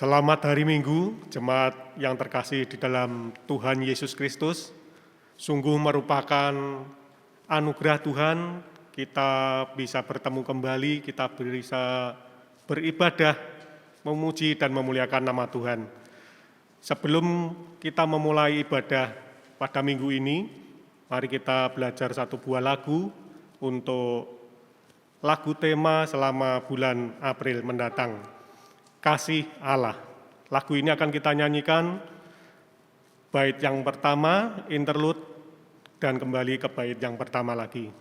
Selamat hari Minggu, jemaat yang terkasih di dalam Tuhan Yesus Kristus. Sungguh merupakan anugerah Tuhan, kita bisa bertemu kembali, kita bisa beribadah, memuji dan memuliakan nama Tuhan. Sebelum kita memulai ibadah pada minggu ini, mari kita belajar satu buah lagu untuk lagu tema selama bulan April mendatang. Kasih Allah. Lagu ini akan kita nyanyikan bait yang pertama, interlude, dan kembali ke bait yang pertama lagi.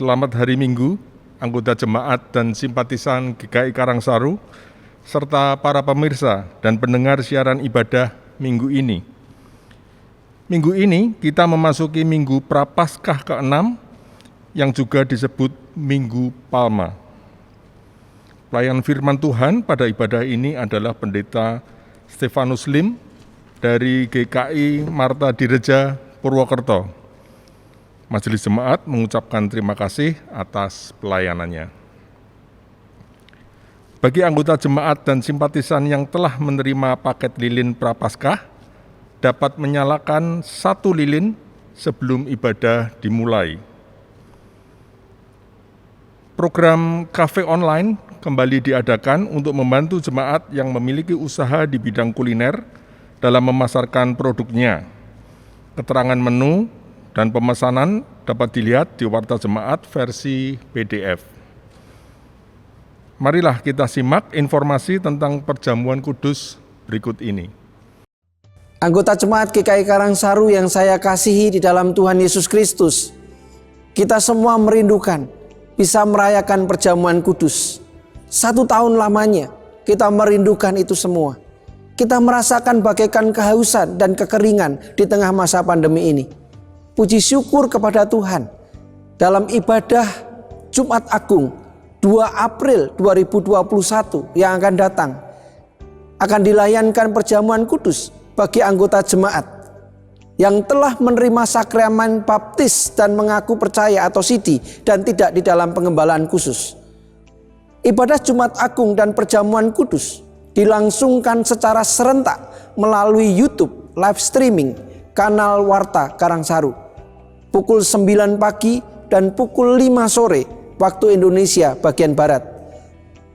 Selamat hari Minggu, anggota jemaat dan simpatisan GKI Karangsaru, serta para pemirsa dan pendengar siaran ibadah minggu ini. Minggu ini kita memasuki Minggu Prapaskah ke-6 yang juga disebut Minggu Palma. Pelayan firman Tuhan pada ibadah ini adalah Pendeta Stefanus Lim dari GKI Marta Direja, Purwokerto. Majelis Jemaat mengucapkan terima kasih atas pelayanannya. Bagi anggota jemaat dan simpatisan yang telah menerima paket lilin Prapaskah, dapat menyalakan 1 lilin sebelum ibadah dimulai. Program kafe online kembali diadakan untuk membantu jemaat yang memiliki usaha di bidang kuliner dalam memasarkan produknya. Keterangan menu dan pemesanan dapat dilihat di Warta Jemaat versi PDF. Marilah kita simak informasi tentang perjamuan kudus berikut ini. Anggota Jemaat GKI Karangsaru yang saya kasihi di dalam Tuhan Yesus Kristus, kita semua merindukan bisa merayakan perjamuan kudus. 1 tahun lamanya kita merindukan itu semua. Kita merasakan bagaikan kehausan dan kekeringan di tengah masa pandemi ini. Puji syukur kepada Tuhan, dalam ibadah Jumat Agung 2 April 2021 yang akan datang, akan dilayankan perjamuan kudus bagi anggota jemaat yang telah menerima sakramen baptis dan mengaku percaya atau sidi dan tidak di dalam pengembalaan khusus. Ibadah Jumat Agung dan perjamuan kudus dilangsungkan secara serentak melalui YouTube live streaming kanal Warta Karangsaru pukul 9 pagi dan pukul 5 sore waktu Indonesia bagian Barat.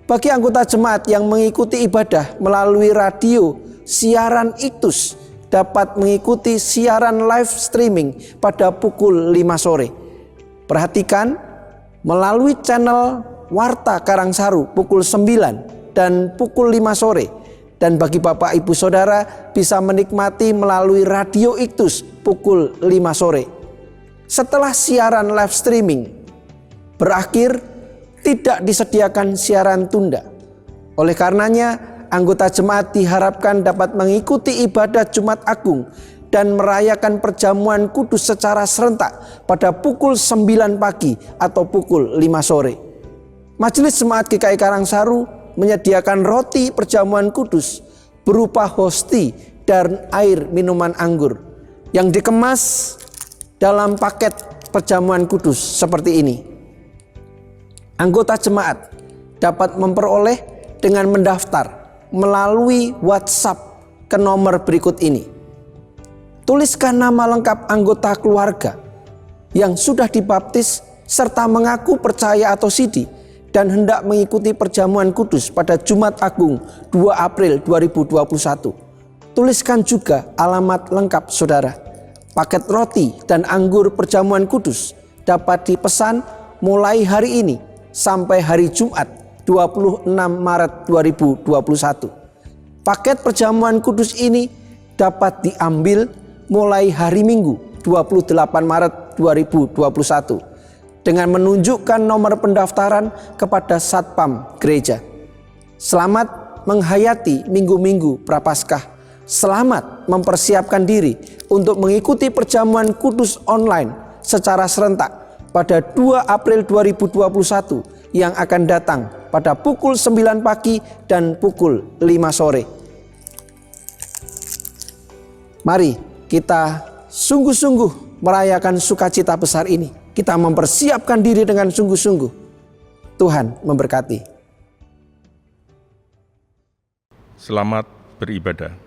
Bagi anggota jemaat yang mengikuti ibadah melalui radio, siaran iktus dapat mengikuti siaran live streaming pada pukul 5 sore. Perhatikan, melalui channel Warta Karangsaru pukul 9 dan pukul 5 sore. Dan bagi Bapak Ibu Saudara bisa menikmati melalui radio iktus pukul 5 sore. Setelah siaran live streaming berakhir, tidak disediakan siaran tunda. Oleh karenanya, anggota jemaat diharapkan dapat mengikuti ibadah Jumat Agung dan merayakan perjamuan kudus secara serentak pada pukul 9 pagi atau pukul 5 sore. Majelis Jemaat GKI Karangsaru menyediakan roti perjamuan kudus berupa hosti dan air minuman anggur yang dikemas dalam paket perjamuan kudus seperti ini. Anggota jemaat dapat memperoleh dengan mendaftar melalui WhatsApp ke nomor berikut ini. Tuliskan nama lengkap anggota keluarga yang sudah dibaptis serta mengaku percaya atau sidi dan hendak mengikuti perjamuan kudus pada Jumat Agung 2 April 2021. Tuliskan juga alamat lengkap saudara. Paket roti dan anggur perjamuan kudus dapat dipesan mulai hari ini sampai hari Jumat 26 Maret 2021. Paket perjamuan kudus ini dapat diambil mulai hari Minggu 28 Maret 2021 dengan menunjukkan nomor pendaftaran kepada Satpam Gereja. Selamat menghayati minggu-minggu Prapaskah. Selamat mempersiapkan diri untuk mengikuti perjamuan kudus online secara serentak pada 2 April 2021 yang akan datang pada pukul 9 pagi dan pukul 5 sore. Mari kita sungguh-sungguh merayakan sukacita besar ini. Kita mempersiapkan diri dengan sungguh-sungguh. Tuhan memberkati. Selamat beribadah.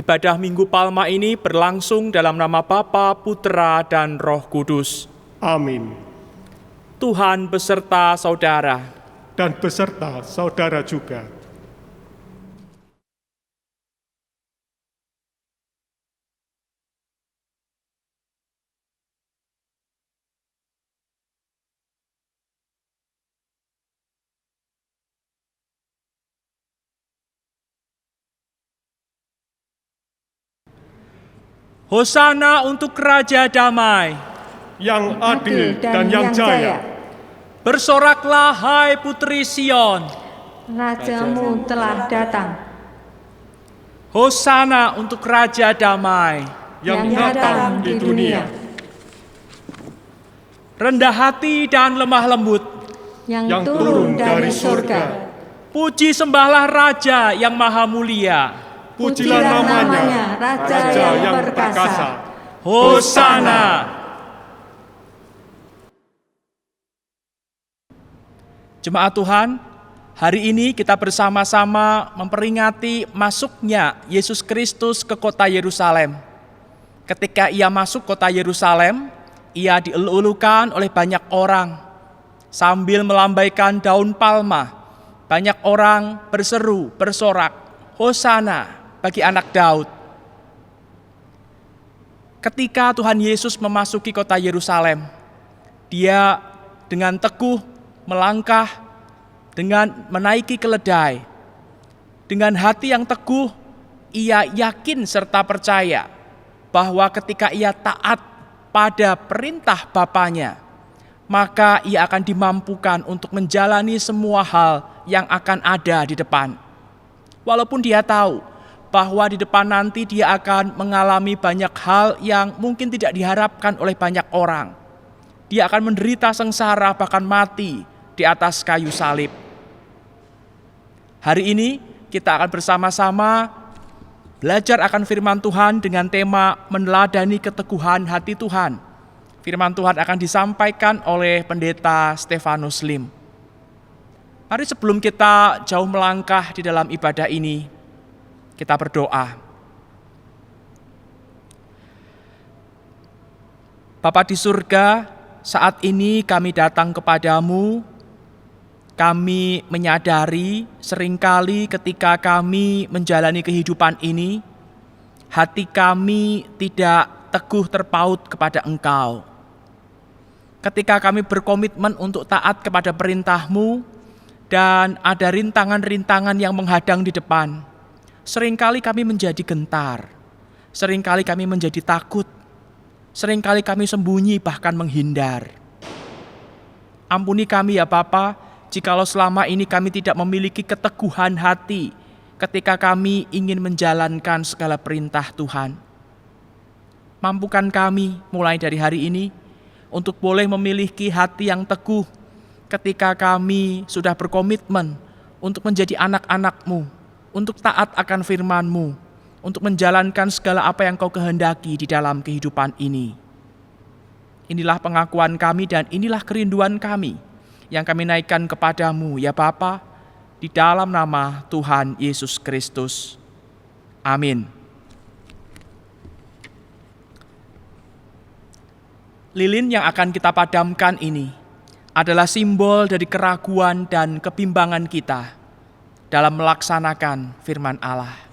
Ibadah Minggu Palma ini berlangsung dalam nama Bapa, Putra, dan Roh Kudus. Amin. Tuhan beserta saudara. Dan beserta saudara juga. Hosana untuk Raja Damai. Yang adil dan yang jaya. Bersoraklah hai Putri Sion. Rajamu telah datang. Hosana untuk Raja Damai. Yang datang di dunia. Rendah hati dan lemah lembut. Yang turun dari surga. Puji sembahlah Raja yang maha mulia. Pujilah namanya, Raja yang perkasa. Hosana. Jemaat Tuhan, hari ini kita bersama-sama memperingati masuknya Yesus Kristus ke kota Yerusalem. Ketika ia masuk kota Yerusalem, ia dielulukan oleh banyak orang. Sambil melambaikan daun palma, banyak orang berseru, bersorak, Hosana bagi anak Daud. Ketika Tuhan Yesus memasuki kota Yerusalem, dia dengan teguh melangkah, dengan menaiki keledai. Dengan hati yang teguh, ia yakin serta percaya bahwa ketika ia taat pada perintah Bapanya, maka ia akan dimampukan untuk menjalani semua hal yang akan ada di depan. Walaupun dia tahu bahwa di depan nanti dia akan mengalami banyak hal yang mungkin tidak diharapkan oleh banyak orang. Dia akan menderita sengsara bahkan mati di atas kayu salib. Hari ini kita akan bersama-sama belajar akan firman Tuhan dengan tema meneladani keteguhan hati Tuhan. Firman Tuhan akan disampaikan oleh Pendeta Stefanus Lim. Mari sebelum kita jauh melangkah di dalam ibadah ini, kita berdoa. Bapa di surga, saat ini kami datang kepadamu. Kami menyadari seringkali ketika kami menjalani kehidupan ini, hati kami tidak teguh terpaut kepada Engkau. Ketika kami berkomitmen untuk taat kepada perintah-Mu dan ada rintangan-rintangan yang menghadang di depan, seringkali kami menjadi gentar, seringkali kami menjadi takut, seringkali kami sembunyi bahkan menghindar. Ampuni kami ya Bapa, jikalau selama ini kami tidak memiliki keteguhan hati ketika kami ingin menjalankan segala perintah Tuhan. Mampukan kami mulai dari hari ini untuk boleh memiliki hati yang teguh ketika kami sudah berkomitmen untuk menjadi anak-anak-Mu, untuk taat akan firman-Mu, untuk menjalankan segala apa yang Kau kehendaki di dalam kehidupan ini. Inilah pengakuan kami dan inilah kerinduan kami yang kami naikkan kepadamu ya Bapa, di dalam nama Tuhan Yesus Kristus. Amin. Lilin yang akan kita padamkan ini adalah simbol dari keraguan dan kebimbangan kita dalam melaksanakan firman Allah.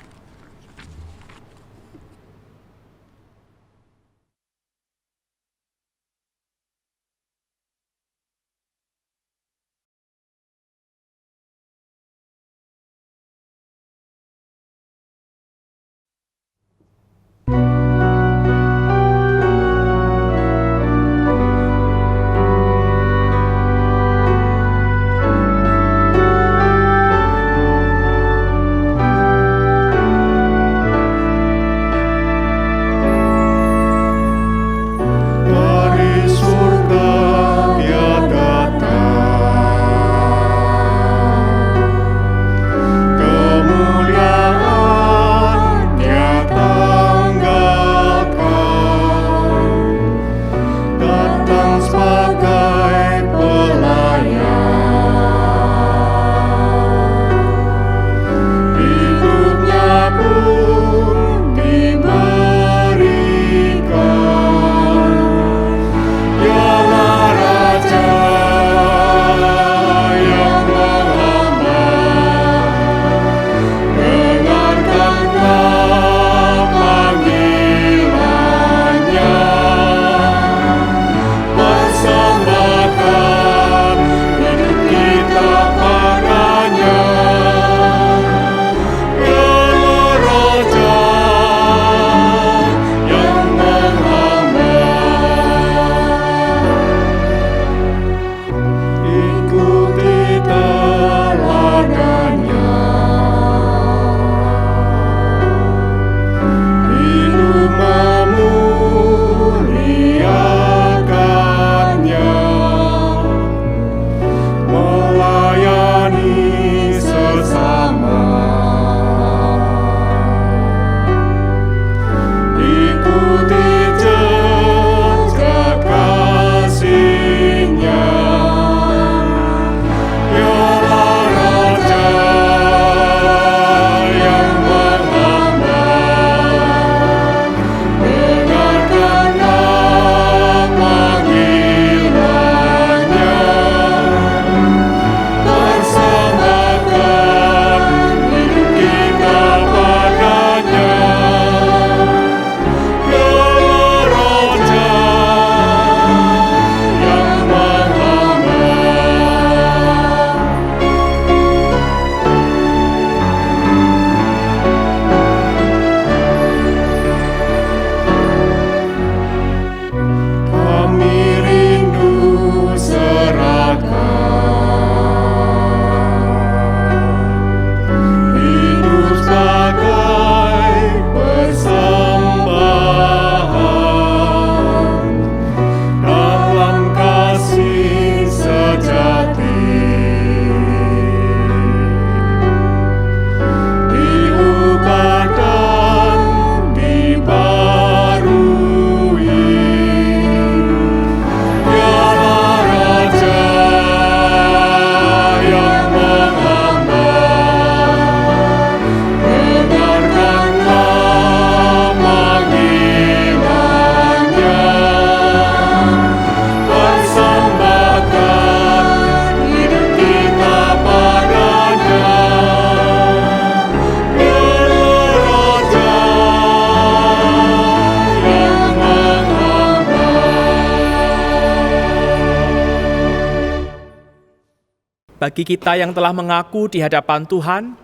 Bagi kita yang telah mengaku di hadapan Tuhan,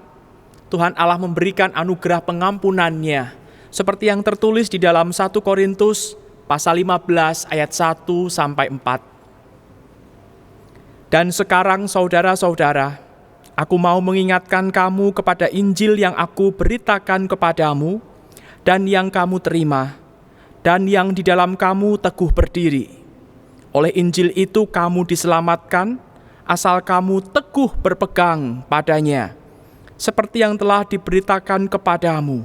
Tuhan Allah memberikan anugerah pengampunannya, seperti yang tertulis di dalam 1 Korintus pasal 15 ayat 1 sampai 4. Dan sekarang saudara-saudara, aku mau mengingatkan kamu kepada Injil yang aku beritakan kepadamu dan yang kamu terima, dan yang di dalam kamu teguh berdiri. Oleh Injil itu kamu diselamatkan, asal kamu teguh berpegang padanya, seperti yang telah diberitakan kepadamu,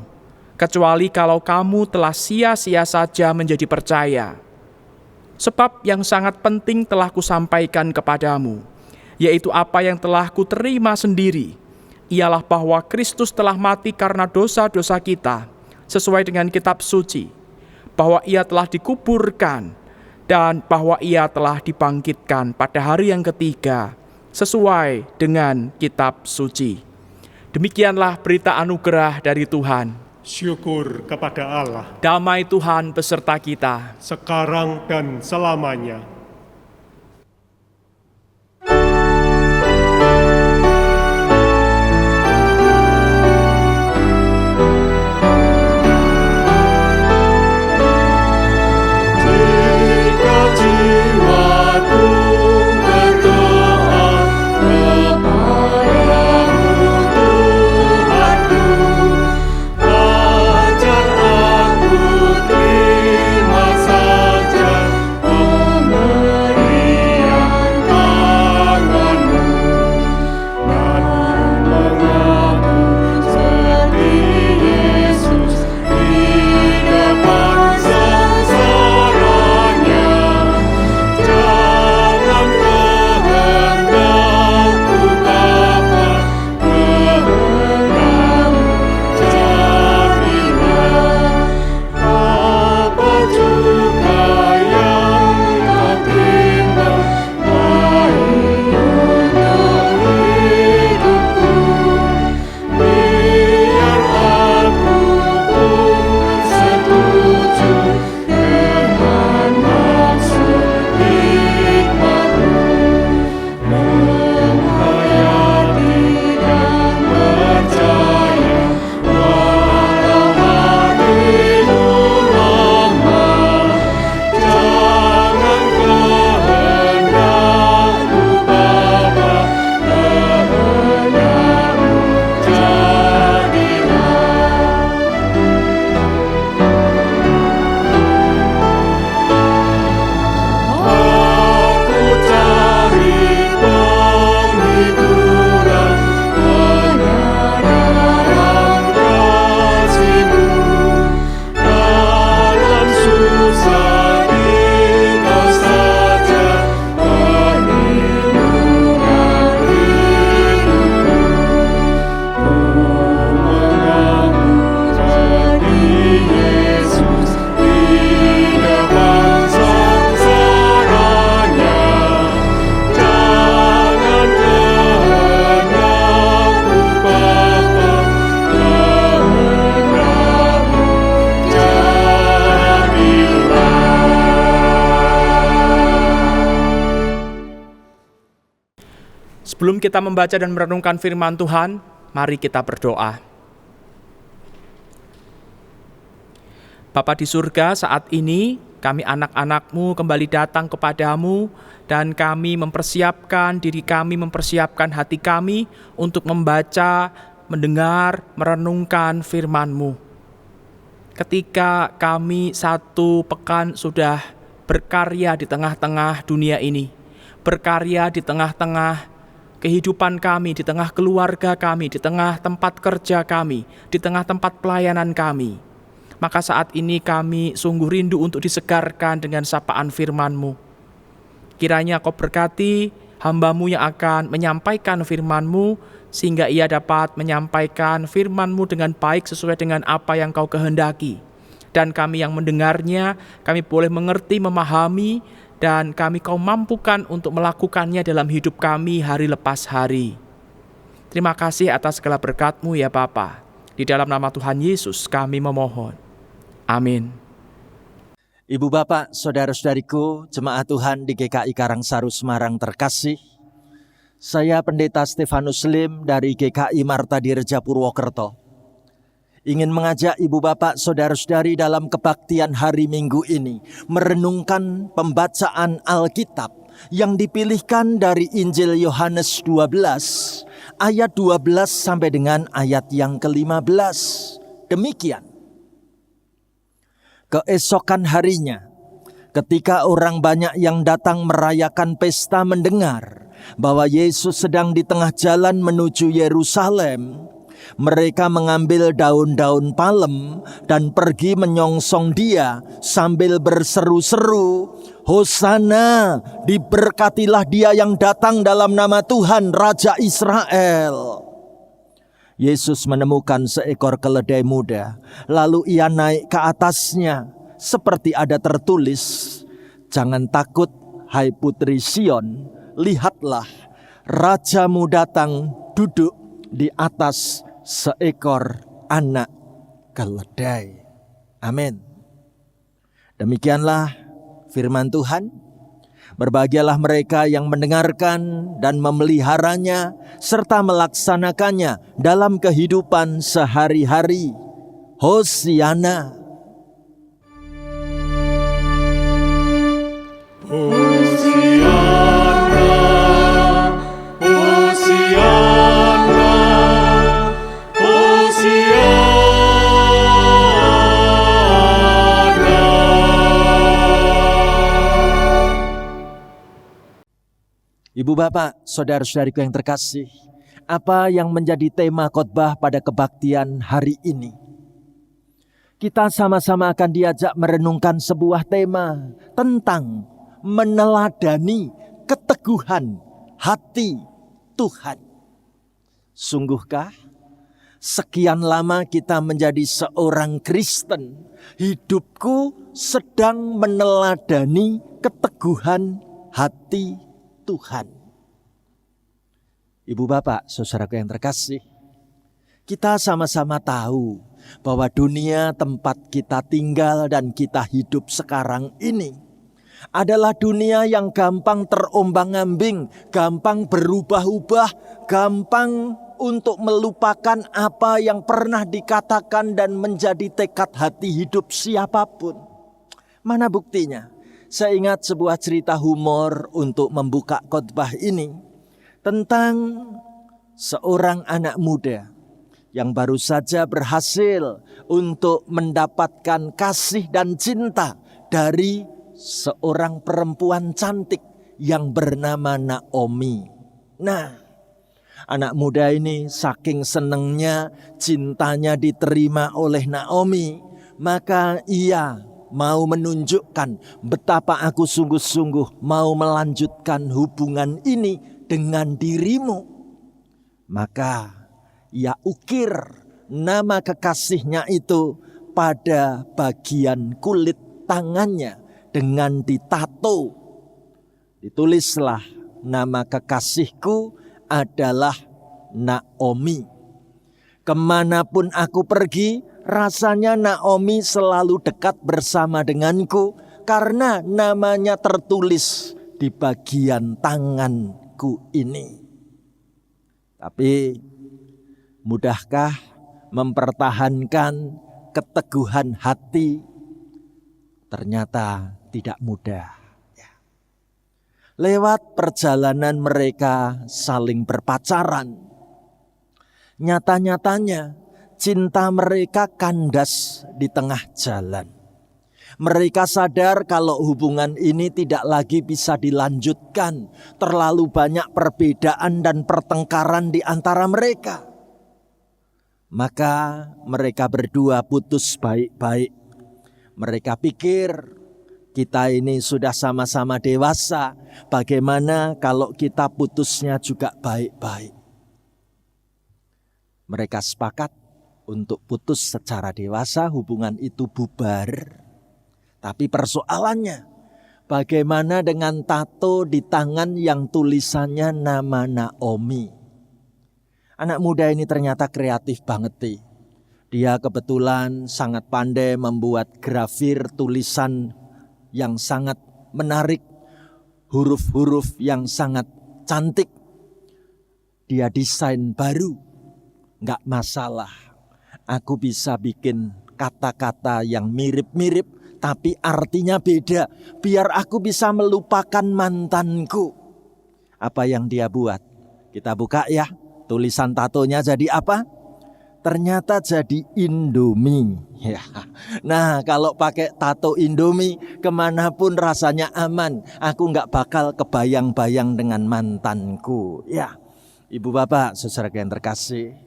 kecuali kalau kamu telah sia-sia saja menjadi percaya. Sebab yang sangat penting telah kusampaikan kepadamu, yaitu apa yang telah kuterima sendiri, ialah bahwa Kristus telah mati karena dosa-dosa kita, sesuai dengan kitab suci, bahwa ia telah dikuburkan, dan bahwa ia telah dibangkitkan pada hari yang ketiga, sesuai dengan kitab suci. Demikianlah berita anugerah dari Tuhan. Syukur kepada Allah, Damai Tuhan beserta kita. sekarang dan selamanya. Jika jiwaku berdoa kepadamu Tuhanku, ajar aku terima saja pemberian tanganmu, dan mengaku seperti Yesus di depan sengsaranya. Jangan kehendakku Bapa, kehendakmu jadilah. Apa juga yang kau terima baik untuk hidupku, biar aku pun setuju dengan maksud hikmat-Mu, menghayati dan percaya walau hatimu lemah. Jangan kehendakmu Bapa, kehendakmu jadilah. Aku cari penghiburan hanya dalam kasih-Mu. Dalam susah Engkau saja perlindungan hidupku. Ku mengaku jadi Yesus di depan sengsaranya. Jangan kehendakmu Bapa, kehendakmu jadilah. Sebelum kita membaca dan merenungkan firman Tuhan, mari kita berdoa. Bapa di surga, saat ini kami anak-anak-Mu kembali datang kepadamu, dan kami mempersiapkan diri kami, mempersiapkan hati kami untuk membaca, mendengar, merenungkan firman-Mu. Ketika kami 1 pekan sudah berkarya di tengah-tengah dunia ini, berkarya di tengah-tengah kehidupan kami, di tengah keluarga kami, di tengah tempat kerja kami, di tengah tempat pelayanan kami, maka saat ini kami sungguh rindu untuk disegarkan dengan sapaan firman-Mu. Kiranya Kau berkati hamba-Mu yang akan menyampaikan firman-Mu, sehingga ia dapat menyampaikan firman-Mu dengan baik sesuai dengan apa yang Kau kehendaki. Dan kami yang mendengarnya, kami boleh mengerti, memahami, dan kami Kau mampukan untuk melakukannya dalam hidup kami hari lepas hari. Terima kasih atas segala berkat-Mu ya Bapa. Di dalam nama Tuhan Yesus kami memohon. Amin. Ibu bapak, saudara-saudariku, jemaat Tuhan di GKI Karangsaru Semarang terkasih, Saya Pendeta Stefanus Lim dari GKI Marta Dirja Purwokerto. Ingin mengajak ibu bapak saudara-saudari dalam kebaktian hari Minggu ini merenungkan pembacaan Alkitab yang dipilihkan dari Injil Yohanes 12 ayat 12 sampai dengan ayat yang ke-15. Demikian. Keesokan harinya, ketika orang banyak yang datang merayakan pesta mendengar bahwa Yesus sedang di tengah jalan menuju Yerusalem, mereka mengambil daun-daun palem dan pergi menyongsong dia sambil berseru-seru, "Hosana, diberkatilah dia yang datang dalam nama Tuhan, Raja Israel." Yesus menemukan seekor keledai muda, lalu ia naik ke atasnya, seperti ada tertulis, "Jangan takut, hai putri Sion, lihatlah, rajamu datang duduk di atas seekor anak keledai." Amin. Demikianlah firman Tuhan. Berbahagialah mereka yang mendengarkan dan memeliharanya serta melaksanakannya dalam kehidupan sehari-hari. Hosiana. Ibu bapak, saudara-saudariku yang terkasih, apa yang menjadi tema khotbah pada kebaktian hari ini? Kita sama-sama akan diajak merenungkan sebuah tema tentang meneladani keteguhan hati Tuhan. Sungguhkah sekian lama kita menjadi seorang Kristen, hidupku sedang meneladani keteguhan hati Tuhan? Ibu bapak, saudaraku yang terkasih, kita sama-sama tahu bahwa dunia tempat kita tinggal dan kita hidup sekarang ini adalah dunia yang gampang terombang-ambing, gampang berubah-ubah, gampang untuk melupakan apa yang pernah dikatakan dan menjadi tekad hati hidup siapapun. Mana buktinya? Saya ingat sebuah cerita humor untuk membuka khotbah ini tentang seorang anak muda yang baru saja berhasil untuk mendapatkan kasih dan cinta dari seorang perempuan cantik yang bernama Naomi. Nah, anak muda ini saking senangnya cintanya diterima oleh Naomi, maka ia mau menunjukkan betapa aku sungguh-sungguh mau melanjutkan hubungan ini dengan dirimu. Maka ia ukir nama kekasihnya itu pada bagian kulit tangannya dengan ditato. Ditulislah, "Nama kekasihku adalah Naomi. Kemanapun aku pergi, rasanya Naomi selalu dekat bersama denganku karena namanya tertulis di bagian tanganku ini." Tapi mudahkah mempertahankan keteguhan hati? Ternyata tidak mudah. Lewat perjalanan mereka saling berpacaran, nyata-nyatanya cinta mereka kandas di tengah jalan. Mereka sadar kalau hubungan ini tidak lagi bisa dilanjutkan. Terlalu banyak perbedaan dan pertengkaran di antara mereka. Maka mereka berdua putus baik-baik. Mereka pikir, kita ini sudah sama-sama dewasa. Bagaimana kalau kita putusnya juga baik-baik? Mereka sepakat untuk putus secara dewasa, hubungan itu bubar. Tapi persoalannya, bagaimana dengan tato di tangan yang tulisannya nama Naomi? Anak muda ini ternyata kreatif banget. Dia kebetulan sangat pandai membuat grafir tulisan yang sangat menarik, huruf-huruf yang sangat cantik. dia desain baru. Nggak masalah. Aku bisa bikin kata-kata yang mirip-mirip tapi artinya beda. Biar aku bisa melupakan mantanku. Apa yang dia buat? Kita buka ya. Tulisan tatonya jadi apa? Ternyata jadi Indomie. Ya. Nah, kalau pakai tato Indomie, kemanapun rasanya aman. Aku nggak bakal kebayang-bayang dengan mantanku. Ya, Ibu Bapak, saudara yang terkasih,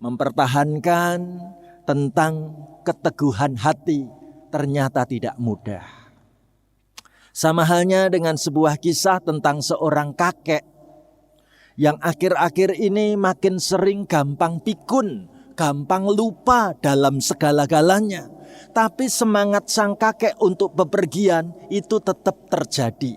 mempertahankan tentang keteguhan hati ternyata tidak mudah. Sama halnya dengan sebuah kisah tentang seorang kakek yang akhir-akhir ini makin sering gampang pikun, gampang lupa dalam segala-galanya. Tapi semangat sang kakek untuk bepergian itu tetap terjadi.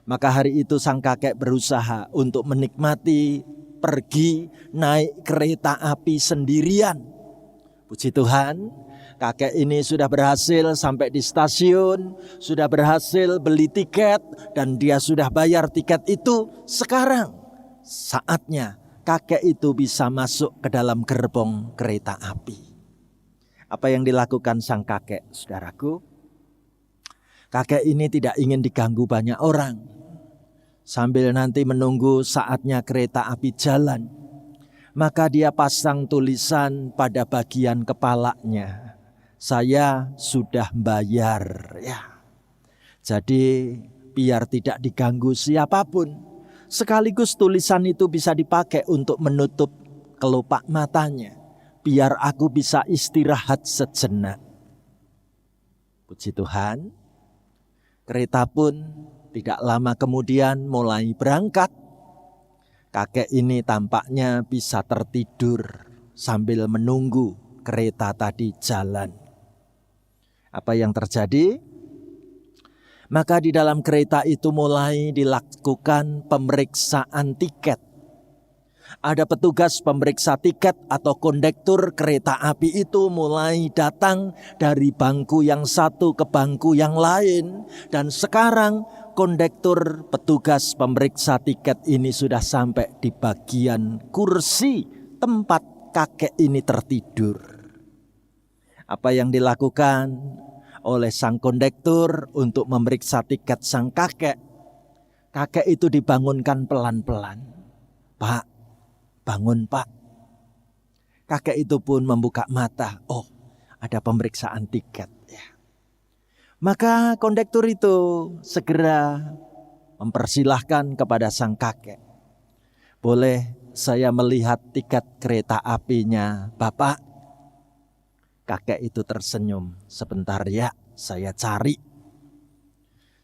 Maka hari itu sang kakek berusaha untuk menikmati pergi naik kereta api sendirian. Puji Tuhan, kakek ini sudah berhasil sampai di stasiun, sudah berhasil beli tiket, dan dia sudah bayar tiket itu. Sekarang saatnya kakek itu bisa masuk ke dalam gerbong kereta api. Apa yang dilakukan sang kakek, saudaraku? Kakek ini tidak ingin diganggu banyak orang. Sambil nanti menunggu saatnya kereta api jalan, maka dia pasang tulisan pada bagian kepalanya, "Saya sudah bayar." Ya. Jadi biar tidak diganggu siapapun. Sekaligus tulisan itu bisa dipakai untuk menutup kelopak matanya. Biar aku bisa istirahat sejenak. Puji Tuhan, kereta pun tidak lama kemudian mulai berangkat. Kakek ini tampaknya bisa tertidur sambil menunggu kereta tadi jalan. Apa yang terjadi? Maka di dalam kereta itu mulai dilakukan pemeriksaan tiket. Ada petugas pemeriksa tiket atau kondektur kereta api itu mulai datang dari bangku yang satu ke bangku yang lain. Dan sekarang kondektur petugas pemeriksa tiket ini sudah sampai di bagian kursi tempat kakek ini tertidur. Apa yang dilakukan oleh sang kondektur untuk memeriksa tiket sang kakek? Kakek itu dibangunkan pelan-pelan. "Pak, bangun Pak." Kakek itu pun membuka mata. Oh, ada pemeriksaan tiket. Ya. Maka kondektur itu segera mempersilahkan kepada sang kakek. "Boleh saya melihat tiket kereta apinya Bapak?" Kakek itu tersenyum. "Sebentar ya, saya cari."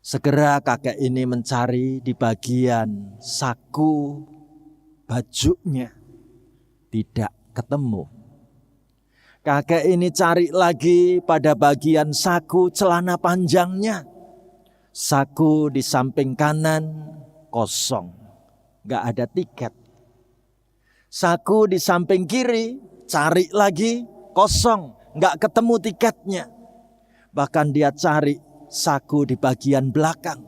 Segera kakek ini mencari di bagian saku bajunya. Tidak ketemu. Kakek ini cari lagi pada bagian saku celana panjangnya. Saku di samping kanan kosong. Gak ada tiket. Saku di samping kiri cari lagi kosong. Gak ketemu tiketnya. Bahkan dia cari saku di bagian belakang.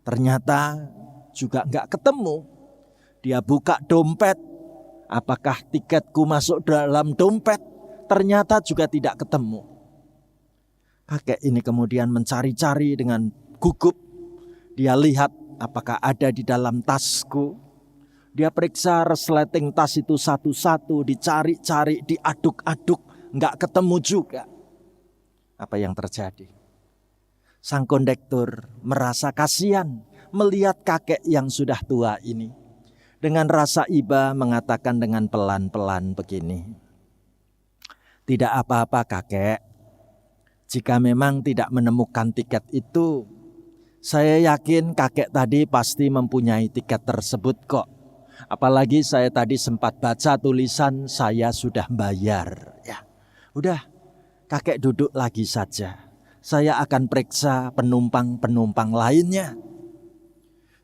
Ternyata juga gak ketemu. Dia buka dompet. Apakah tiketku masuk dalam dompet? Ternyata juga tidak ketemu. Kakek ini kemudian mencari-cari dengan gugup. Dia lihat apakah ada di dalam tasku. Dia periksa resleting tas itu satu-satu. Dicari-cari, diaduk-aduk. Nggak ketemu juga. Apa yang terjadi? Sang kondektur merasa kasihan melihat kakek yang sudah tua ini. Dengan rasa iba mengatakan dengan pelan-pelan begini. "Tidak apa-apa kakek. Jika memang tidak menemukan tiket itu, saya yakin kakek tadi pasti mempunyai tiket tersebut kok. Apalagi saya tadi sempat baca tulisan saya sudah bayar." Ya. Udah, kakek duduk lagi saja. Saya akan periksa penumpang-penumpang lainnya.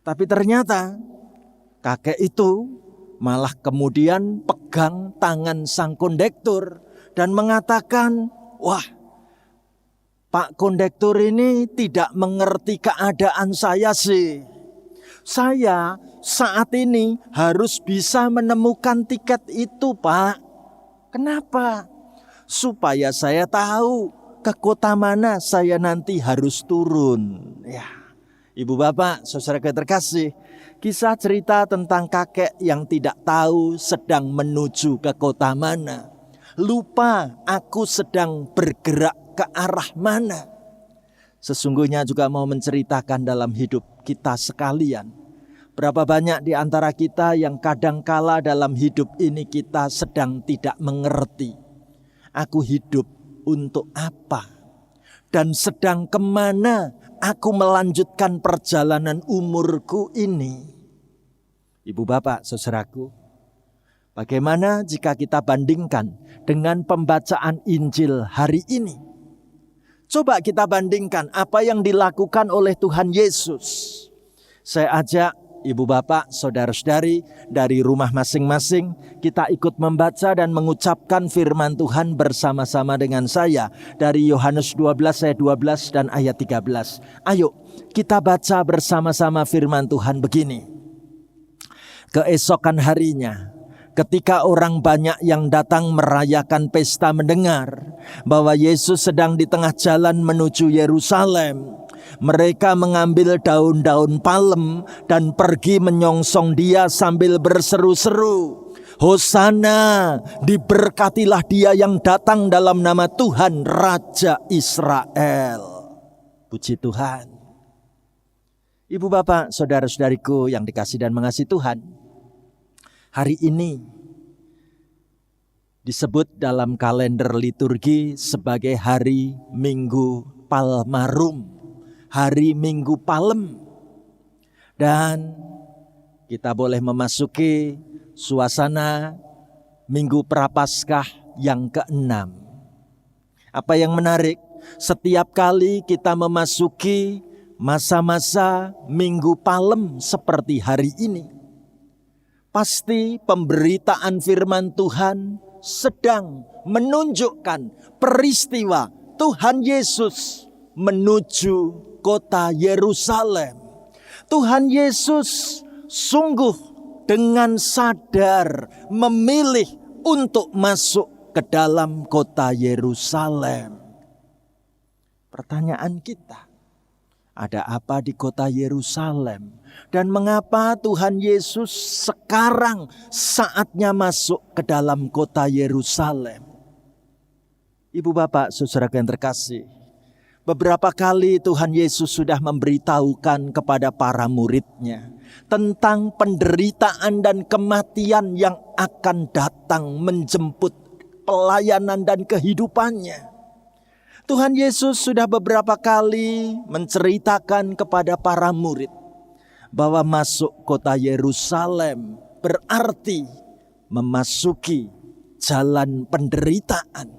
Tapi ternyata kakek itu malah kemudian pegang tangan sang kondektur dan mengatakan, "Wah, Pak kondektur ini tidak mengerti keadaan saya sih. Saya saat ini harus bisa menemukan tiket itu, Pak. Kenapa? Supaya saya tahu ke kota mana saya nanti harus turun. Ya, Ibu Bapak, saudara terkasih, kisah cerita tentang kakek yang tidak tahu sedang menuju ke kota mana. Lupa aku sedang bergerak ke arah mana. Sesungguhnya juga mau menceritakan dalam hidup kita sekalian. Berapa banyak di antara kita yang kadangkala dalam hidup ini kita sedang tidak mengerti. Aku hidup untuk apa? Dan sedang kemana aku melanjutkan perjalanan umurku ini? Ibu bapak, saudaraku, bagaimana jika kita bandingkan dengan pembacaan Injil hari ini? Coba kita bandingkan apa yang dilakukan oleh Tuhan Yesus. Saya ajak ibu bapak, saudara-saudari dari rumah masing-masing, kita ikut membaca dan mengucapkan firman Tuhan bersama-sama dengan saya dari Yohanes 12 ayat 12 dan ayat 13. Ayo kita baca bersama-sama firman Tuhan begini. Keesokan harinya, ketika orang banyak yang datang merayakan pesta mendengar bahwa Yesus sedang di tengah jalan menuju Yerusalem, mereka mengambil daun-daun palem dan pergi menyongsong dia sambil berseru-seru, Hosana, diberkatilah dia yang datang dalam nama Tuhan Raja Israel. Puji Tuhan. Ibu bapak, saudara-saudariku yang dikasih dan mengasihi Tuhan, hari ini disebut dalam kalender liturgi sebagai hari Minggu Palmarum, hari Minggu Palem. Dan kita boleh memasuki suasana Minggu Prapaskah yang ke-6. Apa yang menarik, setiap kali kita memasuki masa-masa Minggu Palem seperti hari ini, pasti pemberitaan firman Tuhan sedang menunjukkan peristiwa Tuhan Yesus menuju kota Yerusalem. Tuhan Yesus sungguh dengan sadar memilih untuk masuk ke dalam kota Yerusalem. Pertanyaan kita, ada apa di kota Yerusalem? Dan mengapa Tuhan Yesus sekarang saatnya masuk ke dalam kota Yerusalem? Ibu bapak, saudara yang terkasih, beberapa kali Tuhan Yesus sudah memberitahukan kepada para muridnya tentang penderitaan dan kematian yang akan datang menjemput pelayanan dan kehidupannya. Tuhan Yesus sudah beberapa kali menceritakan kepada para murid bahwa masuk kota Yerusalem berarti memasuki jalan penderitaan,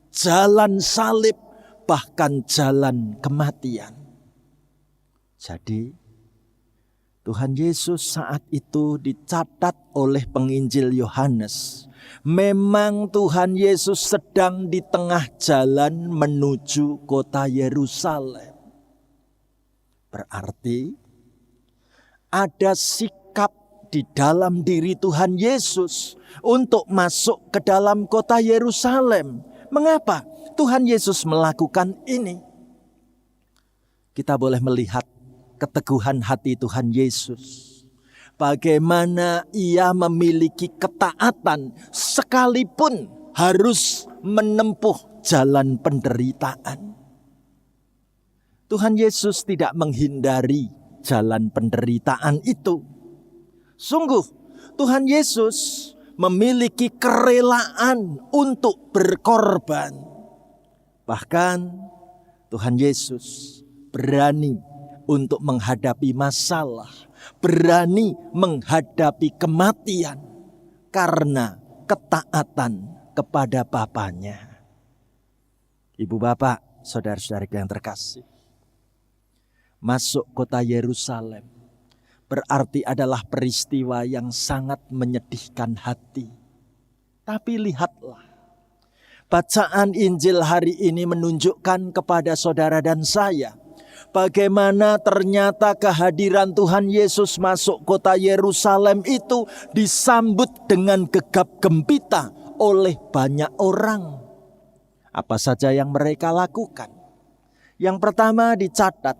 jalan salib, bahkan jalan kematian. Jadi Tuhan Yesus saat itu dicatat oleh penginjil Yohanes, memang Tuhan Yesus sedang di tengah jalan menuju kota Yerusalem. Berarti ada sikap di dalam diri Tuhan Yesus untuk masuk ke dalam kota Yerusalem. Mengapa Tuhan Yesus melakukan ini? Kita boleh melihat keteguhan hati Tuhan Yesus. Bagaimana ia memiliki ketaatan sekalipun harus menempuh jalan penderitaan. Tuhan Yesus tidak menghindari jalan penderitaan itu. Sungguh Tuhan Yesus memiliki kerelaan untuk berkorban. Bahkan Tuhan Yesus berani untuk menghadapi masalah, berani menghadapi kematian karena ketaatan kepada Bapanya. Ibu bapak, saudara-saudari yang terkasih, masuk kota Yerusalem berarti adalah peristiwa yang sangat menyedihkan hati. Tapi lihatlah, bacaan Injil hari ini menunjukkan kepada saudara dan saya bagaimana ternyata kehadiran Tuhan Yesus masuk kota Yerusalem itu disambut dengan gegap gempita oleh banyak orang. Apa saja yang mereka lakukan? Yang pertama dicatat,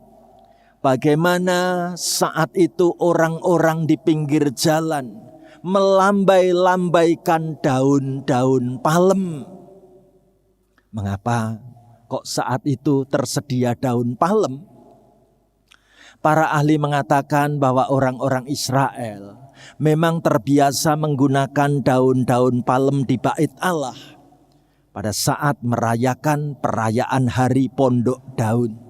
bagaimana saat itu orang-orang di pinggir jalan melambai-lambaikan daun-daun palem. Mengapa kok saat itu tersedia daun palem? Para ahli mengatakan bahwa orang-orang Israel memang terbiasa menggunakan daun-daun palem di bait Allah pada saat merayakan perayaan hari pondok daun.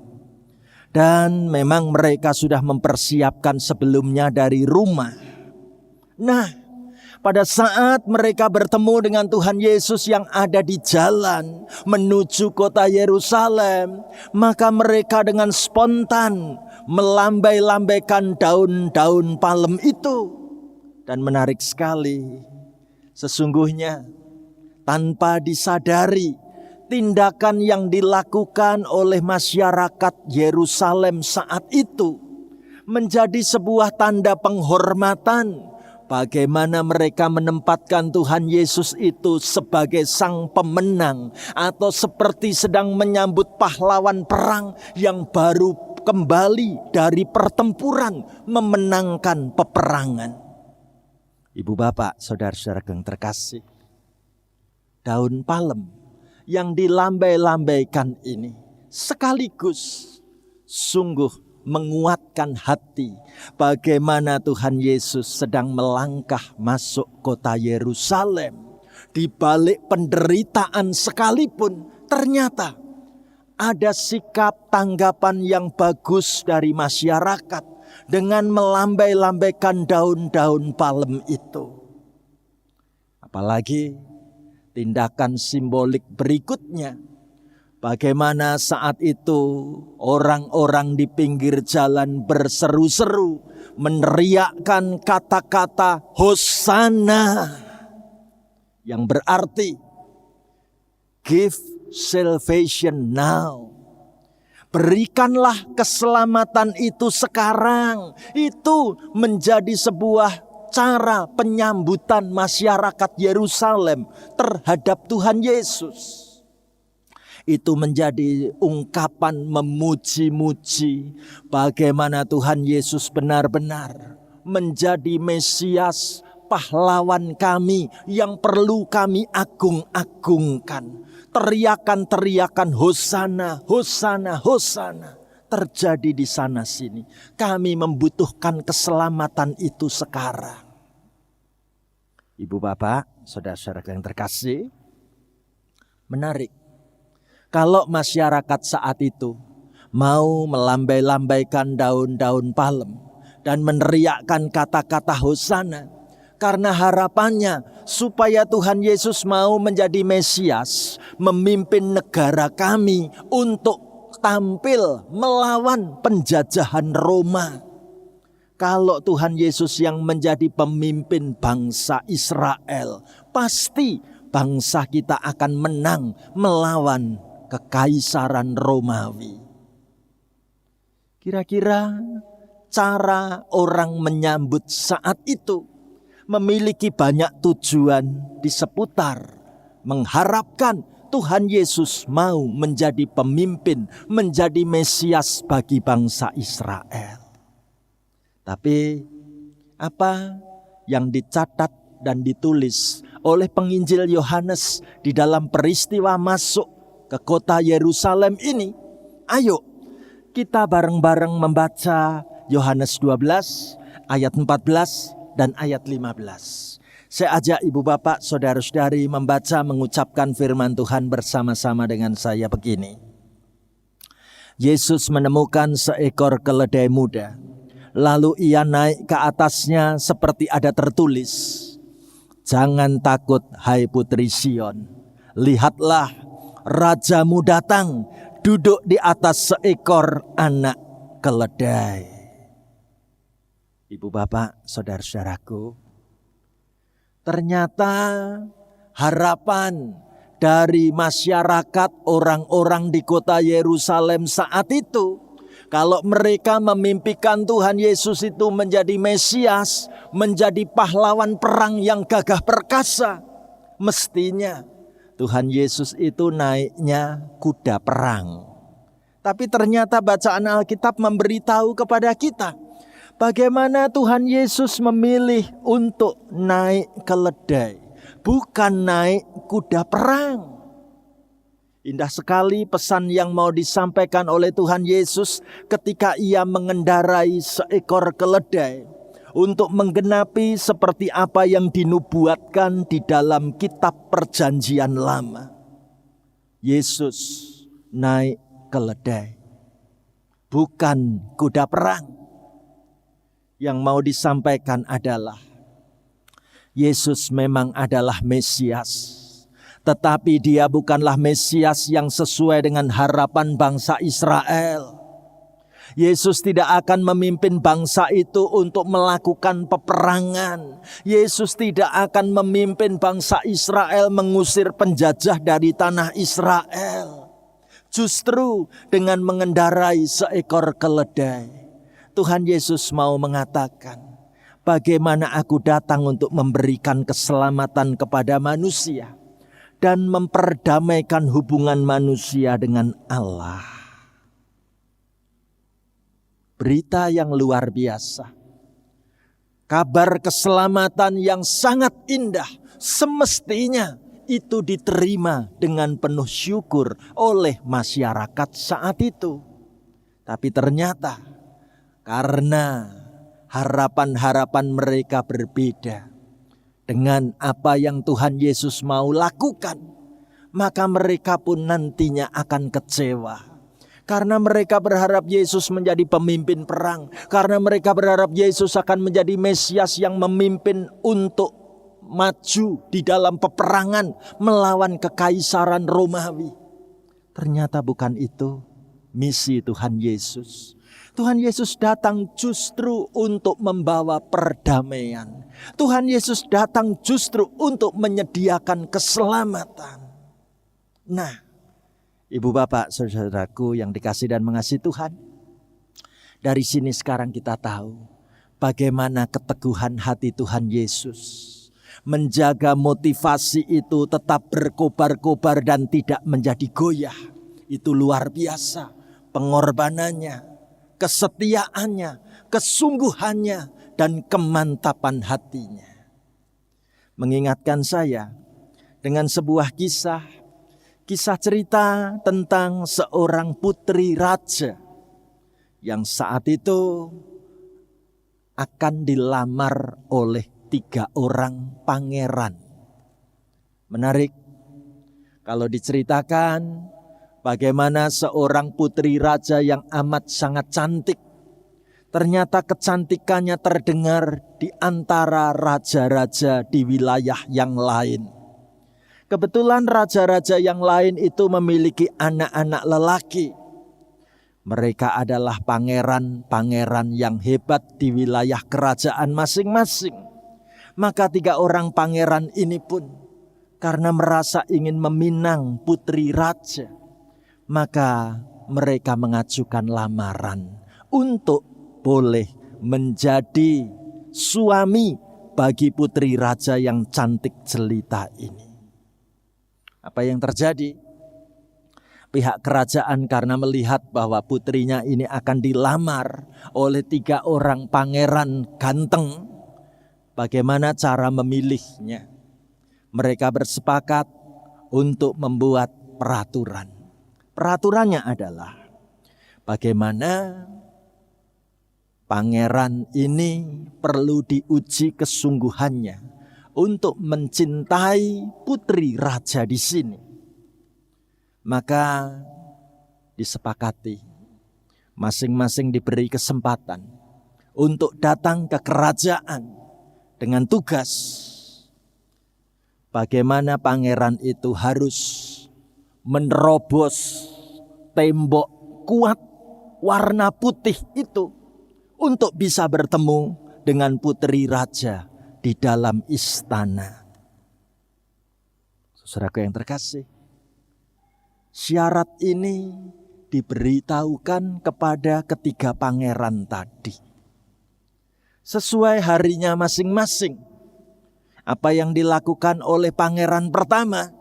Dan memang mereka sudah mempersiapkan sebelumnya dari rumah. Nah, pada saat mereka bertemu dengan Tuhan Yesus yang ada di jalan menuju kota Yerusalem, maka mereka dengan spontan melambai-lambaikan daun-daun palem itu. Dan menarik sekali, sesungguhnya tanpa disadari, tindakan yang dilakukan oleh masyarakat Yerusalem saat itu menjadi sebuah tanda penghormatan. Bagaimana mereka menempatkan Tuhan Yesus itu sebagai sang pemenang, atau seperti sedang menyambut pahlawan perang yang baru kembali dari pertempuran memenangkan peperangan. Ibu bapak, saudara-saudara yang terkasih, daun palem yang dilambai-lambaikan ini sekaligus sungguh menguatkan hati bagaimana Tuhan Yesus sedang melangkah masuk kota Yerusalem. Di balik penderitaan sekalipun, ternyata ada sikap tanggapan yang bagus dari masyarakat dengan melambai-lambaikan daun-daun palem itu. Apalagi tindakan simbolik berikutnya, bagaimana saat itu orang-orang di pinggir jalan berseru-seru meneriakkan kata-kata Hosana, yang berarti give salvation now. Berikanlah keselamatan itu sekarang. Itu menjadi sebuah cara penyambutan masyarakat Yerusalem terhadap Tuhan Yesus. Itu menjadi ungkapan memuji-muji bagaimana Tuhan Yesus benar-benar menjadi Mesias, pahlawan kami yang perlu kami agung-agungkan. Teriakan-teriakan Hosana, Hosana, Hosana terjadi di sana sini. Kami membutuhkan keselamatan itu sekarang. Ibu bapak, saudara-saudara yang terkasih, menarik. Kalau masyarakat saat itu mau melambai-lambaikan daun-daun palem dan meneriakkan kata-kata Hosana, karena harapannya supaya Tuhan Yesus mau menjadi Mesias, memimpin negara kami untuk tampil melawan penjajahan Roma. Kalau Tuhan Yesus yang menjadi pemimpin bangsa Israel, pasti bangsa kita akan menang melawan kekaisaran Romawi. Kira-kira cara orang menyambut saat itu memiliki banyak tujuan di seputar mengharapkan Tuhan Yesus mau menjadi pemimpin, menjadi Mesias bagi bangsa Israel. Tapi apa yang dicatat dan ditulis oleh penginjil Yohanes di dalam peristiwa masuk ke kota Yerusalem ini? Ayo kita bareng-bareng membaca Yohanes 12 ayat 14 dan ayat 15. Saya ajak ibu bapak, saudara-saudari membaca, mengucapkan firman Tuhan bersama-sama dengan saya begini. Yesus menemukan seekor keledai muda. Lalu ia naik ke atasnya seperti ada tertulis, "Jangan takut hai putri Sion. Lihatlah, rajamu datang, duduk di atas seekor anak keledai." Ibu bapak, saudara-saudaraku, ternyata harapan dari masyarakat orang-orang di kota Yerusalem saat itu Kalau mereka memimpikan Tuhan Yesus itu menjadi Mesias, menjadi pahlawan perang yang gagah perkasa, mestinya Tuhan Yesus itu naiknya kuda perang. Tapi ternyata bacaan Alkitab memberitahu kepada kita bagaimana Tuhan Yesus memilih untuk naik keledai, bukan naik kuda perang. Indah sekali pesan yang mau disampaikan oleh Tuhan Yesus ketika ia mengendarai seekor keledai untuk menggenapi seperti apa yang dinubuatkan di dalam kitab Perjanjian Lama. Yesus naik keledai, bukan kuda perang. Yang mau disampaikan adalah Yesus memang adalah Mesias. Tetapi dia bukanlah Mesias yang sesuai dengan harapan bangsa Israel. Yesus tidak akan memimpin bangsa itu untuk melakukan peperangan. Yesus tidak akan memimpin bangsa Israel mengusir penjajah dari tanah Israel. Justru dengan mengendarai seekor keledai, Tuhan Yesus mau mengatakan, bagaimana aku datang untuk memberikan keselamatan kepada manusia dan memperdamaikan hubungan manusia dengan Allah. Berita yang luar biasa. Kabar keselamatan yang sangat indah semestinya itu diterima dengan penuh syukur oleh masyarakat saat itu. Tapi ternyata karena harapan-harapan mereka berbeda dengan apa yang Tuhan Yesus mau lakukan, maka mereka pun nantinya akan kecewa. Karena mereka berharap Yesus menjadi pemimpin perang. Karena mereka berharap Yesus akan menjadi Mesias yang memimpin untuk maju di dalam peperangan melawan kekaisaran Romawi. Ternyata bukan itu misi Tuhan Yesus. Tuhan Yesus datang justru untuk membawa perdamaian. Tuhan Yesus datang justru untuk menyediakan keselamatan. Nah, Ibu Bapak, saudaraku yang dikasihi dan mengasihi Tuhan, dari sini sekarang kita tahu bagaimana keteguhan hati Tuhan Yesus menjaga motivasi itu tetap berkobar-kobar dan tidak menjadi goyah. Itu luar biasa pengorbanannya, kesetiaannya, kesungguhannya, dan kemantapan hatinya. Mengingatkan saya dengan sebuah kisah cerita tentang seorang putri raja yang saat itu akan dilamar oleh 3 orang pangeran. Menarik kalau diceritakan bagaimana seorang putri raja yang amat sangat cantik, ternyata kecantikannya terdengar di antara raja-raja di wilayah yang lain. Kebetulan raja-raja yang lain itu memiliki anak-anak lelaki. Mereka adalah pangeran-pangeran yang hebat di wilayah kerajaan masing-masing. Maka 3 orang pangeran ini pun karena merasa ingin meminang putri raja, maka mereka mengajukan lamaran untuk boleh menjadi suami bagi putri raja yang cantik jelita ini. Apa yang terjadi? Pihak kerajaan karena melihat bahwa putrinya ini akan dilamar oleh 3 orang pangeran ganteng, bagaimana cara memilihnya? Mereka bersepakat untuk membuat peraturan. Peraturannya adalah bagaimana pangeran ini perlu diuji kesungguhannya untuk mencintai putri raja di sini. Maka disepakati masing-masing diberi kesempatan untuk datang ke kerajaan dengan tugas bagaimana pangeran itu harus menerobos tembok kuat warna putih itu untuk bisa bertemu dengan putri raja di dalam istana. Saudaraku yang terkasih, syarat ini diberitahukan kepada ketiga pangeran tadi. Sesuai harinya masing-masing. Apa yang dilakukan oleh pangeran pertama,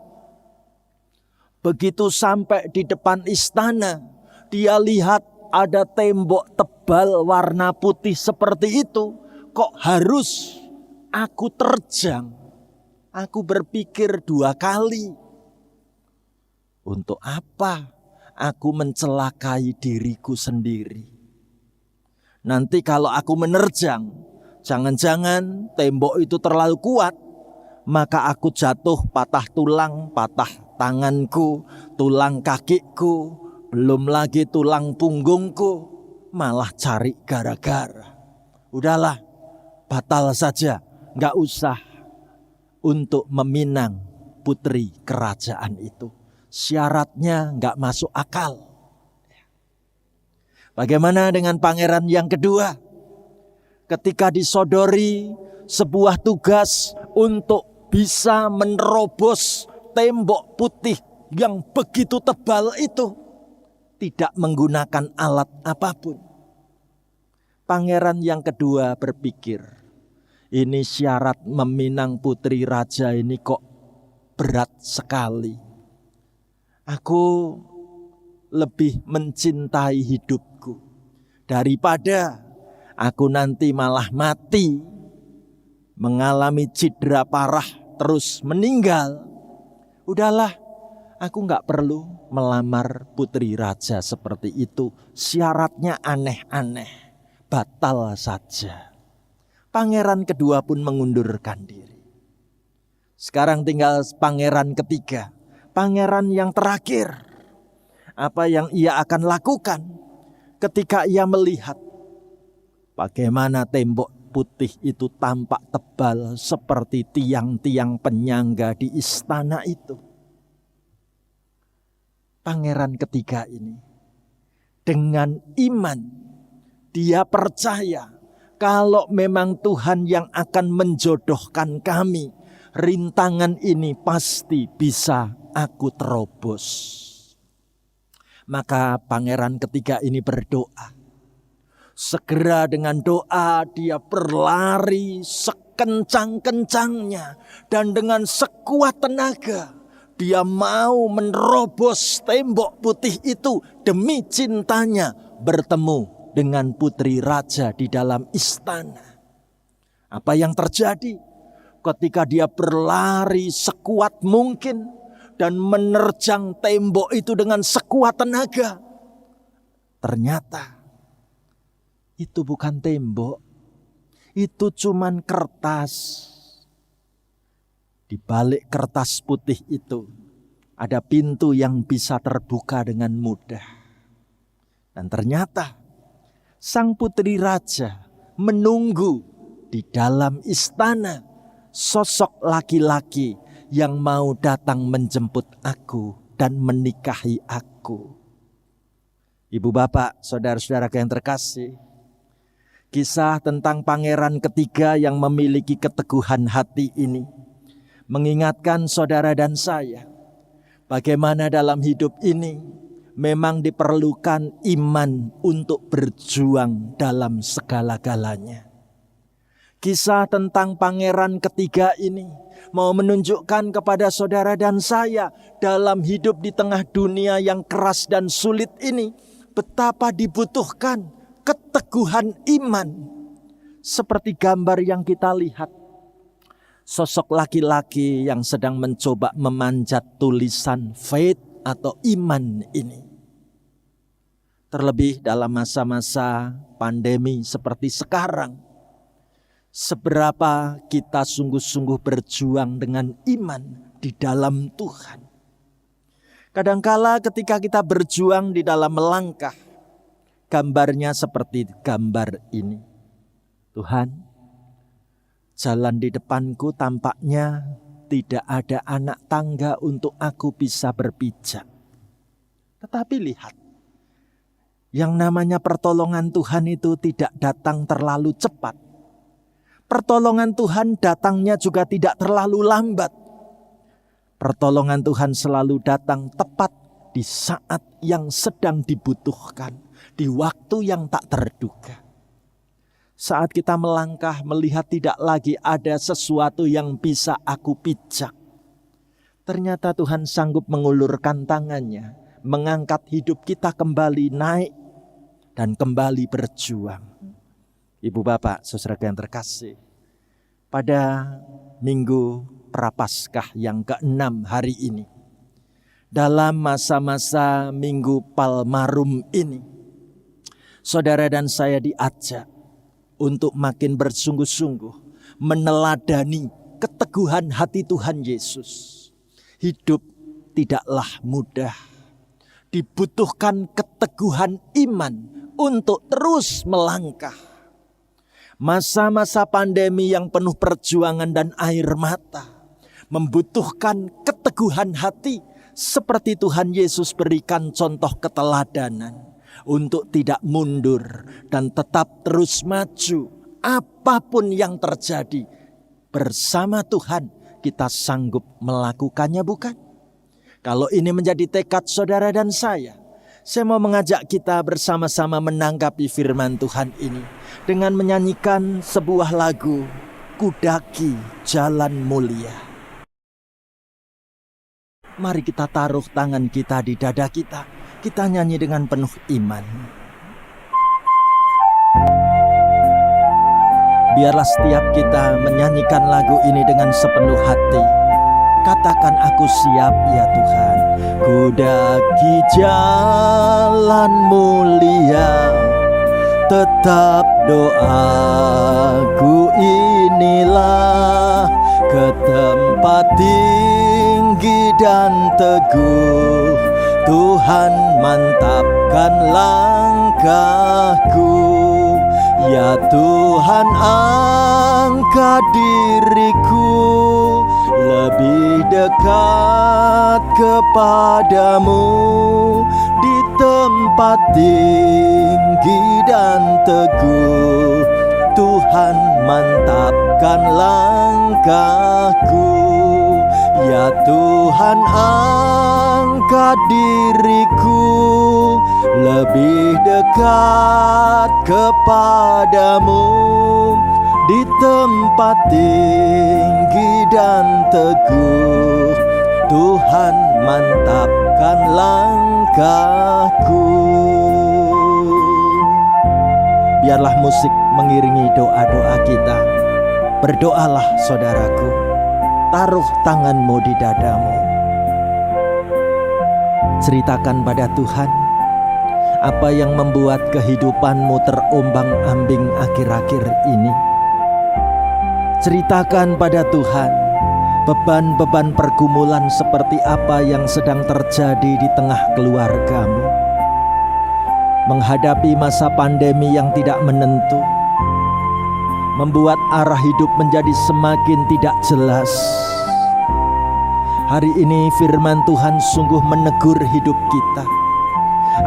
begitu sampai di depan istana, dia lihat ada tembok tebal warna putih seperti itu. Kok harus aku terjang? Aku berpikir 2 kali. Untuk apa aku mencelakai diriku sendiri? Nanti kalau aku menerjang, jangan-jangan tembok itu terlalu kuat, maka aku jatuh patah tulang, patah tanganku, tulang kakiku, belum lagi tulang punggungku, malah cari gara-gara. Udahlah, batal saja, gak usah untuk meminang putri kerajaan itu. Syaratnya gak masuk akal. Bagaimana dengan pangeran yang kedua? Ketika disodori sebuah tugas untuk bisa menerobos tembok putih yang begitu tebal itu, tidak menggunakan alat apapun. Pangeran yang kedua berpikir, ini syarat meminang putri raja ini kok berat sekali. Aku lebih mencintai hidupku daripada aku nanti malah mati, mengalami cedera parah, terus meninggal. Udahlah, aku gak perlu melamar putri raja seperti itu. Syaratnya aneh-aneh, batal saja. Pangeran kedua pun mengundurkan diri. Sekarang tinggal pangeran ketiga, pangeran yang terakhir. Apa yang ia akan lakukan ketika ia melihat bagaimana tembok putih itu tampak tebal seperti tiang-tiang penyangga di istana itu. Pangeran ketiga ini dengan iman dia percaya kalau memang Tuhan yang akan menjodohkan kami, rintangan ini pasti bisa aku terobos. Maka pangeran ketiga ini berdoa. Segera dengan doa dia berlari sekencang-kencangnya. Dan dengan sekuat tenaga dia mau menerobos tembok putih itu. Demi cintanya bertemu dengan putri raja di dalam istana. Apa yang terjadi ketika dia berlari sekuat mungkin dan menerjang tembok itu dengan sekuat tenaga? Ternyata itu bukan tembok, itu cuman kertas. Di balik kertas putih itu ada pintu yang bisa terbuka dengan mudah. Dan ternyata sang putri raja menunggu di dalam istana sosok laki-laki yang mau datang menjemput aku dan menikahi aku. Ibu bapak, saudara-saudara yang terkasih, kisah tentang pangeran ketiga yang memiliki keteguhan hati ini mengingatkan saudara dan saya bagaimana dalam hidup ini memang diperlukan iman untuk berjuang dalam segala-galanya. Kisah tentang pangeran ketiga ini mau menunjukkan kepada saudara dan saya dalam hidup di tengah dunia yang keras dan sulit ini betapa dibutuhkan keteguhan iman. Seperti gambar yang kita lihat, sosok laki-laki yang sedang mencoba memanjat tulisan faith atau iman ini. Terlebih dalam masa-masa pandemi seperti sekarang, seberapa kita sungguh-sungguh berjuang dengan iman di dalam Tuhan. Kadangkala ketika kita berjuang di dalam melangkah, gambarnya seperti gambar ini. Tuhan, jalan di depanku tampaknya tidak ada anak tangga untuk aku bisa berpijak. Tetapi lihat, yang namanya pertolongan Tuhan itu tidak datang terlalu cepat. Pertolongan Tuhan datangnya juga tidak terlalu lambat. Pertolongan Tuhan selalu datang tepat di saat yang sedang dibutuhkan, di waktu yang tak terduga. Saat kita melangkah melihat tidak lagi ada sesuatu yang bisa aku pijak, ternyata Tuhan sanggup mengulurkan tangannya, mengangkat hidup kita kembali naik dan kembali berjuang. Ibu bapak, saudara yang terkasih, pada Minggu Prapaskah yang ke-6 hari ini, dalam masa-masa Minggu Palmarum ini, saudara dan saya diajak untuk makin bersungguh-sungguh meneladani keteguhan hati Tuhan Yesus. Hidup tidaklah mudah. Dibutuhkan keteguhan iman untuk terus melangkah. Masa-masa pandemi yang penuh perjuangan dan air mata membutuhkan keteguhan hati seperti Tuhan Yesus berikan contoh keteladanan untuk tidak mundur dan tetap terus maju. Apapun yang terjadi, bersama Tuhan kita sanggup melakukannya, bukan? Kalau ini menjadi tekad saudara dan saya mau mengajak kita bersama-sama menanggapi firman Tuhan ini dengan menyanyikan sebuah lagu, Kudaki Jalan Mulia. Mari kita taruh tangan kita di dada kita. Kita nyanyi dengan penuh iman. Biarlah setiap kita menyanyikan lagu ini dengan sepenuh hati. Katakan, aku siap ya Tuhan. Kudaki jalan mulia, tetap doaku inilah, ke tempat tinggi dan teguh Tuhan mantapkan langkahku. Ya Tuhan, angkat diriku lebih dekat kepadamu. Di tempat tinggi dan teguh Tuhan mantapkan langkahku. Ya Tuhan, angkat diriku lebih dekat kepadamu. Di tempat tinggi dan teguh Tuhan mantapkan langkahku. Biarlah musik mengiringi doa-doa kita. Berdoalah saudaraku, taruh tanganmu di dadamu. Ceritakan pada Tuhan apa yang membuat kehidupanmu terombang-ambing akhir-akhir ini. Ceritakan pada Tuhan beban-beban pergumulan seperti apa yang sedang terjadi di tengah keluargamu. Menghadapi masa pandemi yang tidak menentu, membuat arah hidup menjadi semakin tidak jelas. Hari ini firman Tuhan sungguh menegur hidup kita,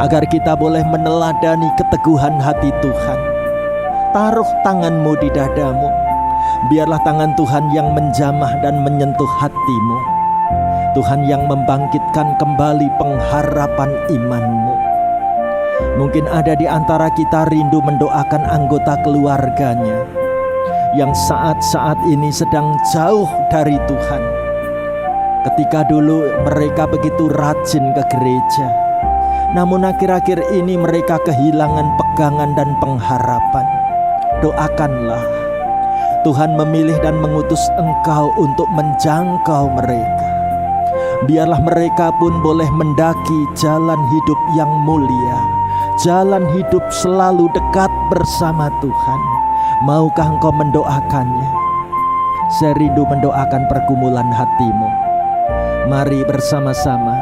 agar kita boleh meneladani keteguhan hati Tuhan. Taruh tanganmu di dadamu. Biarlah tangan Tuhan yang menjamah dan menyentuh hatimu. Tuhan yang membangkitkan kembali pengharapan imanmu. Mungkin ada di antara kita rindu mendoakan anggota keluarganya yang saat-saat ini sedang jauh dari Tuhan. Ketika dulu mereka begitu rajin ke gereja, namun akhir-akhir ini mereka kehilangan pegangan dan pengharapan. Doakanlah. Tuhan memilih dan mengutus engkau untuk menjangkau mereka. Biarlah mereka pun boleh mendaki jalan hidup yang mulia, jalan hidup selalu dekat bersama Tuhan. Maukah engkau mendoakannya? Saya rindu mendoakan pergumulan hatimu. Mari bersama-sama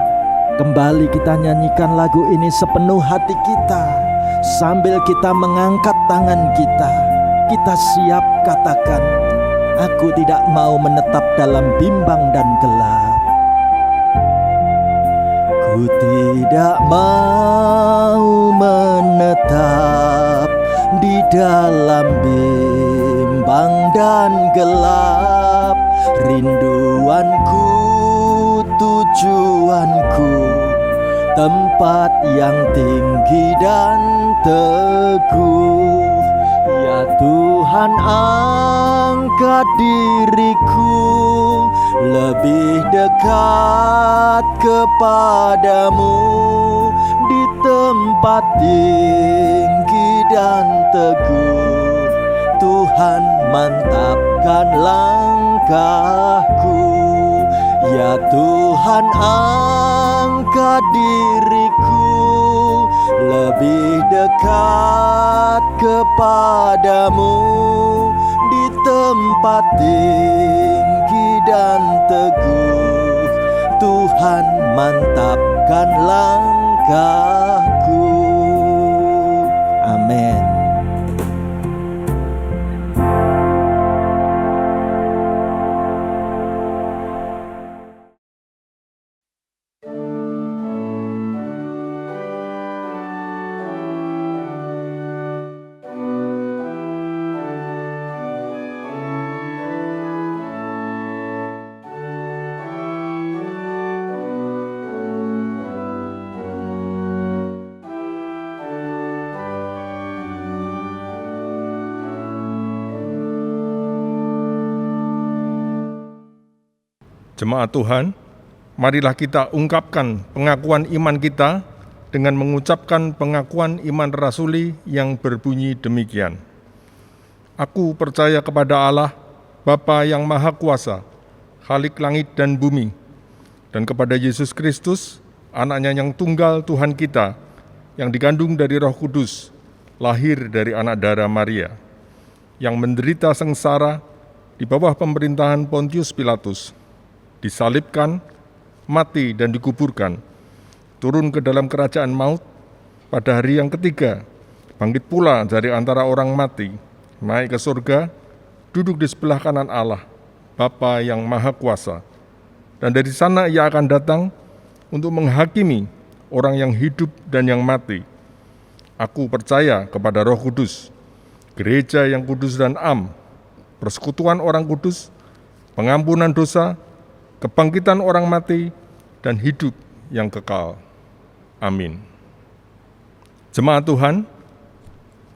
kembali kita nyanyikan lagu ini sepenuh hati kita, sambil kita mengangkat tangan kita. Kita siap katakan, aku tidak mau menetap dalam bimbang dan gelap. Ku tidak mau menetap di dalam bimbang dan gelap. Rinduanku, tujuanku tempat yang tinggi dan teguh. Ya Tuhan, angkat diriku lebih dekat kepadamu di tempat tinggi dan teguh. Tuhan, mantapkan langkahku. Ya Tuhan, angkat diriku lebih dekat kepadamu di tempat tinggi dan teguh. Tuhan, mantapkan langkahku. Amin. Jemaat Tuhan, marilah kita ungkapkan pengakuan iman kita dengan mengucapkan pengakuan iman rasuli yang berbunyi demikian. Aku percaya kepada Allah, Bapa yang Maha Kuasa, Khalik langit dan bumi, dan kepada Yesus Kristus, Anaknya yang tunggal Tuhan kita, yang dikandung dari Roh Kudus, lahir dari anak darah Maria, yang menderita sengsara di bawah pemerintahan Pontius Pilatus, disalibkan, mati dan dikuburkan, turun ke dalam kerajaan maut, pada hari yang ketiga, bangkit pula dari antara orang mati, naik ke surga, duduk di sebelah kanan Allah, Bapa yang Maha Kuasa. Dan dari sana Ia akan datang untuk menghakimi orang yang hidup dan yang mati. Aku percaya kepada Roh Kudus, gereja yang kudus dan am, persekutuan orang kudus, pengampunan dosa, kebangkitan orang mati, dan hidup yang kekal. Amin. Jemaat Tuhan,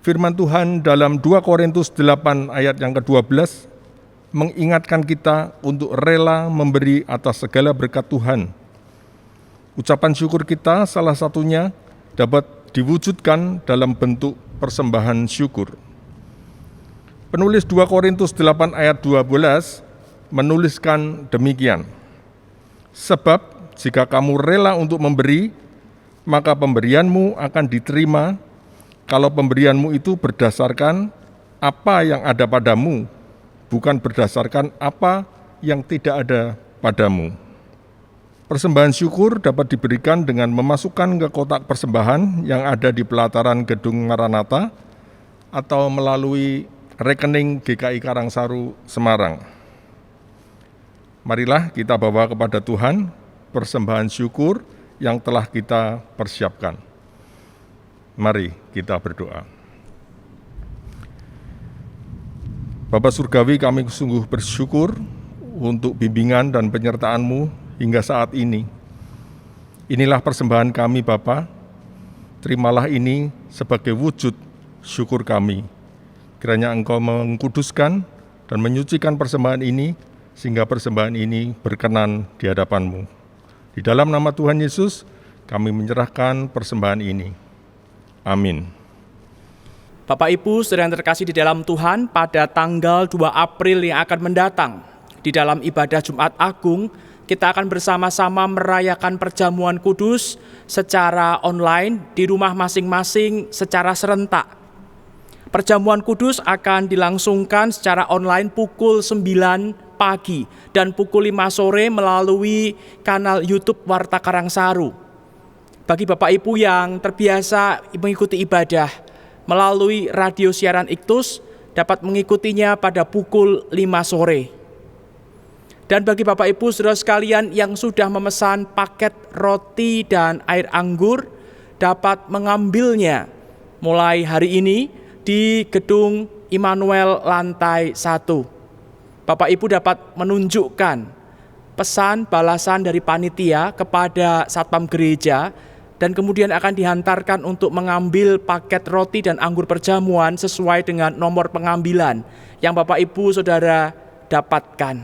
firman Tuhan dalam 2 Korintus 8 ayat yang ke-12 mengingatkan kita untuk rela memberi atas segala berkat Tuhan. Ucapan syukur kita salah satunya dapat diwujudkan dalam bentuk persembahan syukur. Penulis 2 Korintus 8 ayat 12 menuliskan demikian, sebab jika kamu rela untuk memberi, maka pemberianmu akan diterima kalau pemberianmu itu berdasarkan apa yang ada padamu, bukan berdasarkan apa yang tidak ada padamu. Persembahan syukur dapat diberikan dengan memasukkan ke kotak persembahan yang ada di pelataran Gedung Maranatha atau melalui rekening GKI Karangsaru Semarang. Marilah kita bawa kepada Tuhan persembahan syukur yang telah kita persiapkan. Mari kita berdoa. Bapa Surgawi, kami sungguh bersyukur untuk bimbingan dan penyertaan-Mu hingga saat ini. Inilah persembahan kami Bapa, terimalah ini sebagai wujud syukur kami. Kiranya Engkau mengkuduskan dan menyucikan persembahan ini, sehingga persembahan ini berkenan di hadapan-Mu. Di dalam nama Tuhan Yesus, kami menyerahkan persembahan ini. Amin. Bapak Ibu saudara yang terkasih di dalam Tuhan, pada tanggal 2 April yang akan mendatang, di dalam ibadah Jumat Agung, kita akan bersama-sama merayakan perjamuan kudus secara online di rumah masing-masing secara serentak. Perjamuan kudus akan dilangsungkan secara online pukul 9 pagi dan pukul 5 sore melalui kanal YouTube Warta Karangsaru. Bagi Bapak Ibu yang terbiasa mengikuti ibadah melalui radio siaran Iktus, dapat mengikutinya pada pukul 5 sore. Dan bagi Bapak Ibu saudara sekalian yang sudah memesan paket roti dan air anggur, dapat mengambilnya mulai hari ini di Gedung Immanuel lantai 1. Bapak Ibu dapat menunjukkan pesan balasan dari panitia kepada satpam gereja dan kemudian akan dihantarkan untuk mengambil paket roti dan anggur perjamuan sesuai dengan nomor pengambilan yang Bapak Ibu Saudara dapatkan.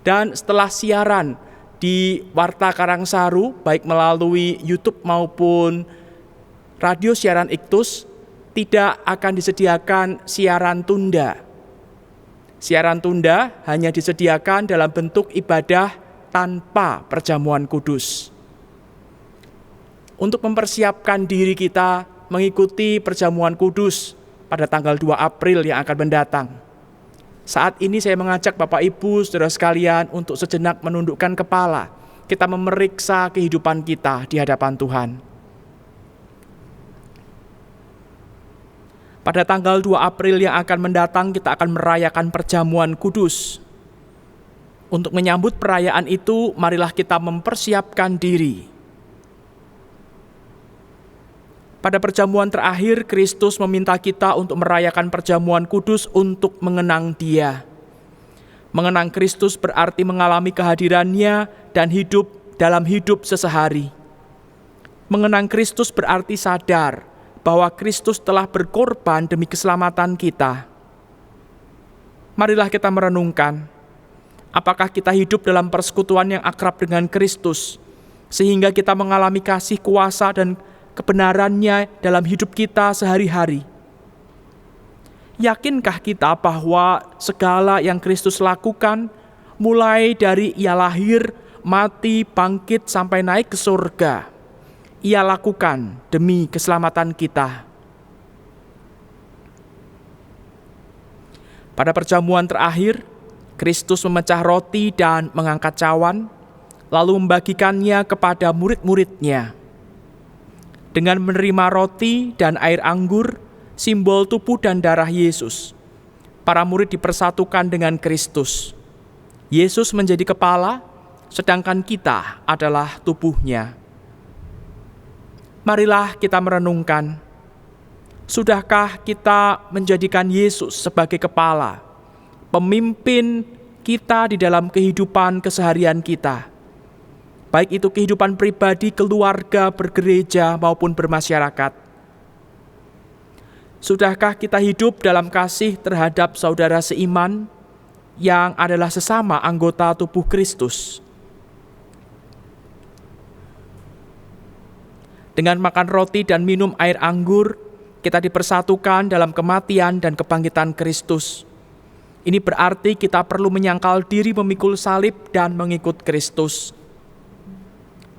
Dan setelah siaran di Warta Karangsaru, baik melalui YouTube maupun radio siaran Iktus, tidak akan disediakan siaran tunda. Siaran tunda hanya disediakan dalam bentuk ibadah tanpa perjamuan kudus. Untuk mempersiapkan diri kita mengikuti perjamuan kudus pada tanggal 2 April yang akan mendatang. Saat ini saya mengajak Bapak Ibu Saudara sekalian untuk sejenak menundukkan kepala. Kita memeriksa kehidupan kita di hadapan Tuhan. Pada tanggal 2 April yang akan mendatang kita akan merayakan perjamuan kudus. Untuk menyambut perayaan itu, marilah kita mempersiapkan diri. Pada perjamuan terakhir, Kristus meminta kita untuk merayakan perjamuan kudus untuk mengenang Dia. Mengenang Kristus berarti mengalami kehadirannya dan hidup dalam hidup sesehari. Mengenang Kristus berarti sadar bahwa Kristus telah berkorban demi keselamatan kita. Marilah kita merenungkan, apakah kita hidup dalam persekutuan yang akrab dengan Kristus, sehingga kita mengalami kasih kuasa dan kebenarannya dalam hidup kita sehari-hari. Yakinkah kita bahwa segala yang Kristus lakukan, mulai dari Ia lahir, mati, bangkit, sampai naik ke surga, Ia lakukan demi keselamatan kita? Pada perjamuan terakhir, Kristus memecah roti dan mengangkat cawan, lalu membagikannya kepada murid-muridnya. Dengan menerima roti dan air anggur, simbol tubuh dan darah Yesus, para murid dipersatukan dengan Kristus. Yesus menjadi kepala, sedangkan kita adalah tubuhnya. Marilah kita merenungkan, sudahkah kita menjadikan Yesus sebagai kepala, pemimpin kita di dalam kehidupan keseharian kita? Baik itu kehidupan pribadi, keluarga, bergereja, maupun bermasyarakat. Sudahkah kita hidup dalam kasih terhadap saudara seiman yang adalah sesama anggota tubuh Kristus? Dengan makan roti dan minum air anggur, kita dipersatukan dalam kematian dan kebangkitan Kristus. Ini berarti kita perlu menyangkal diri memikul salib dan mengikut Kristus.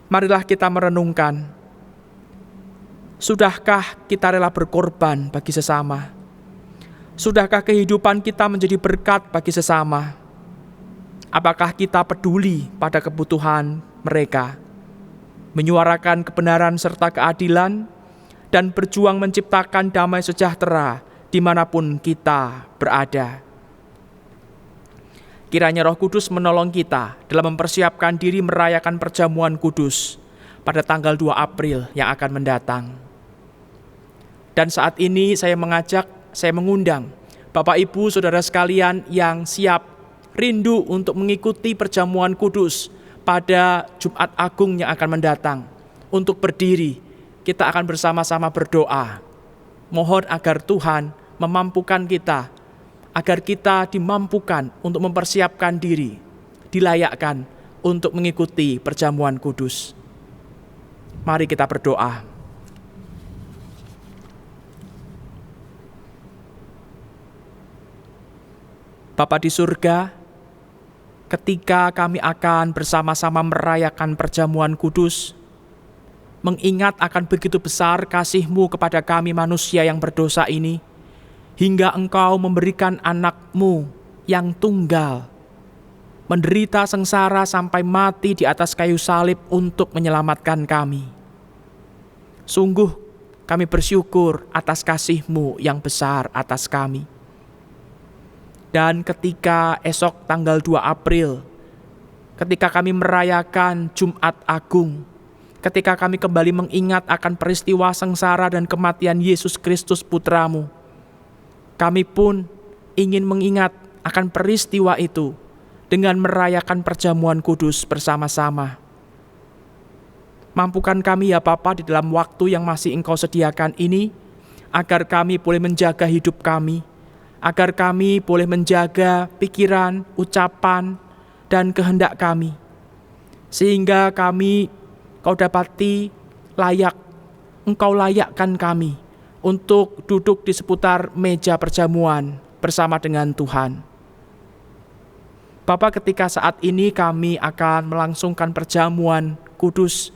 Marilah kita merenungkan, sudahkah kita rela berkorban bagi sesama? Sudahkah kehidupan kita menjadi berkat bagi sesama? Apakah kita peduli pada kebutuhan mereka, menyuarakan kebenaran serta keadilan, dan berjuang menciptakan damai sejahtera dimanapun kita berada? Kiranya Roh Kudus menolong kita dalam mempersiapkan diri merayakan perjamuan kudus pada tanggal 2 April yang akan mendatang. Dan saat ini saya mengundang Bapak Ibu Saudara sekalian yang siap rindu untuk mengikuti perjamuan kudus pada Jumat Agung yang akan mendatang. Untuk berdiri, kita akan bersama-sama berdoa. Mohon agar Tuhan memampukan kita, agar kita dimampukan untuk mempersiapkan diri, dilayakkan untuk mengikuti perjamuan kudus. Mari kita berdoa. Bapa di surga, ketika kami akan bersama-sama merayakan perjamuan kudus, mengingat akan begitu besar kasih-Mu kepada kami manusia yang berdosa ini, hingga Engkau memberikan anak-Mu yang tunggal, menderita sengsara sampai mati di atas kayu salib untuk menyelamatkan kami. Sungguh kami bersyukur atas kasih-Mu yang besar atas kami. Dan ketika esok tanggal 2 April, ketika kami merayakan Jumat Agung, ketika kami kembali mengingat akan peristiwa sengsara dan kematian Yesus Kristus Putra-Mu, kami pun ingin mengingat akan peristiwa itu dengan merayakan perjamuan kudus bersama-sama. Mampukan kami ya Bapa di dalam waktu yang masih Engkau sediakan ini, agar kami boleh menjaga hidup kami, agar kami boleh menjaga pikiran, ucapan, dan kehendak kami. Sehingga kami, Kau dapati layak, Engkau layakkan kami untuk duduk di seputar meja perjamuan bersama dengan Tuhan. Bapa, ketika saat ini kami akan melangsungkan perjamuan kudus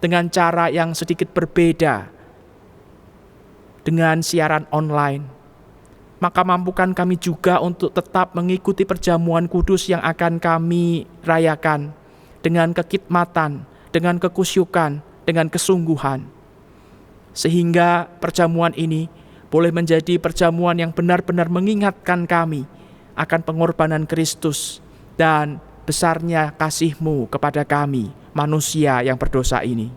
dengan cara yang sedikit berbeda dengan siaran online, maka mampukan kami juga untuk tetap mengikuti perjamuan kudus yang akan kami rayakan dengan kekidmatan, dengan kekusyukan, dengan kesungguhan. Sehingga perjamuan ini boleh menjadi perjamuan yang benar-benar mengingatkan kami akan pengorbanan Kristus dan besarnya kasih-Mu kepada kami, manusia yang berdosa ini.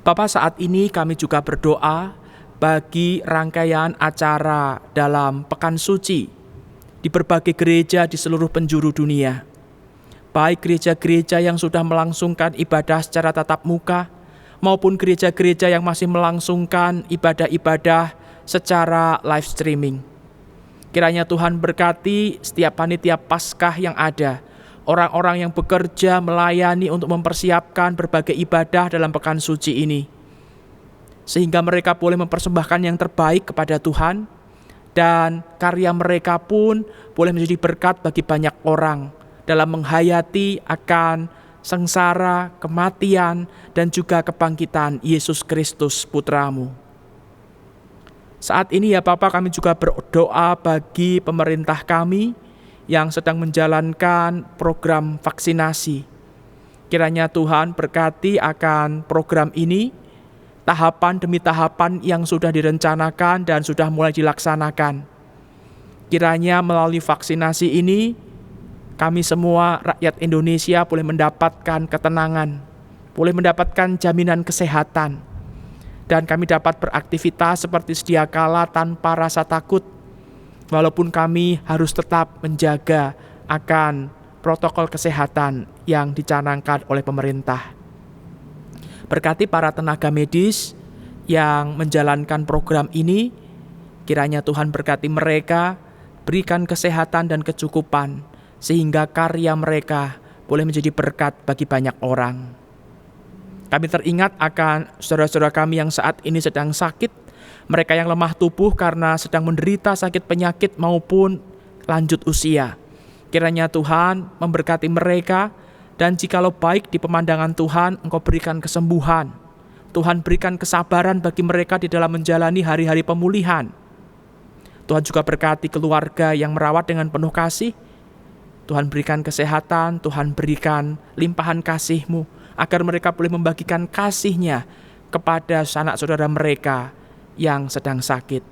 Bapa, saat ini kami juga berdoa bagi rangkaian acara dalam Pekan Suci di berbagai gereja di seluruh penjuru dunia. Baik gereja-gereja yang sudah melangsungkan ibadah secara tatap muka, maupun gereja-gereja yang masih melangsungkan ibadah-ibadah secara live streaming. Kiranya Tuhan berkati setiap panitia Paskah yang ada, orang-orang yang bekerja melayani untuk mempersiapkan berbagai ibadah dalam Pekan Suci ini, sehingga mereka boleh mempersembahkan yang terbaik kepada Tuhan, dan karya mereka pun boleh menjadi berkat bagi banyak orang dalam menghayati akan sengsara, kematian, dan juga kebangkitan Yesus Kristus Putra-Mu. Saat ini ya Bapa, kami juga berdoa bagi pemerintah kami yang sedang menjalankan program vaksinasi. Kiranya Tuhan berkati akan program ini, tahapan demi tahapan yang sudah direncanakan dan sudah mulai dilaksanakan. Kiranya melalui vaksinasi ini, kami semua rakyat Indonesia boleh mendapatkan ketenangan, boleh mendapatkan jaminan kesehatan, dan kami dapat beraktivitas seperti sedia kala tanpa rasa takut, walaupun kami harus tetap menjaga akan protokol kesehatan yang dicanangkan oleh pemerintah. Berkati para tenaga medis yang menjalankan program ini, kiranya Tuhan berkati mereka, berikan kesehatan dan kecukupan, sehingga karya mereka boleh menjadi berkat bagi banyak orang. Kami teringat akan saudara-saudara kami yang saat ini sedang sakit, mereka yang lemah tubuh karena sedang menderita sakit penyakit maupun lanjut usia. Kiranya Tuhan memberkati mereka, dan jikalau baik di pemandangan Tuhan, Engkau berikan kesembuhan. Tuhan berikan kesabaran bagi mereka di dalam menjalani hari-hari pemulihan. Tuhan juga berkati keluarga yang merawat dengan penuh kasih. Tuhan berikan kesehatan, Tuhan berikan limpahan kasih-Mu, agar mereka boleh membagikan kasih-Nya kepada sanak saudara mereka yang sedang sakit.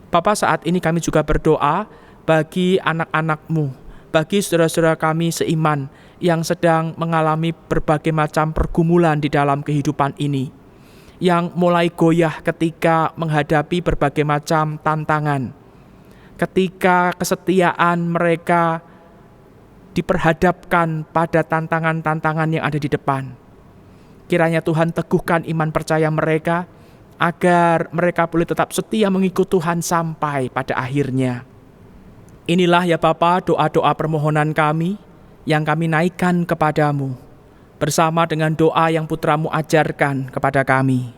Bapa, saat ini kami juga berdoa bagi anak-anak-Mu, bagi saudara-saudara kami seiman yang sedang mengalami berbagai macam pergumulan di dalam kehidupan ini, yang mulai goyah ketika menghadapi berbagai macam tantangan, ketika kesetiaan mereka diperhadapkan pada tantangan-tantangan yang ada di depan. Kiranya Tuhan teguhkan iman percaya mereka, agar mereka boleh tetap setia mengikut Tuhan sampai pada akhirnya. Inilah ya Bapa doa-doa permohonan kami yang kami naikkan kepadamu, bersama dengan doa yang Putra-Mu ajarkan kepada kami.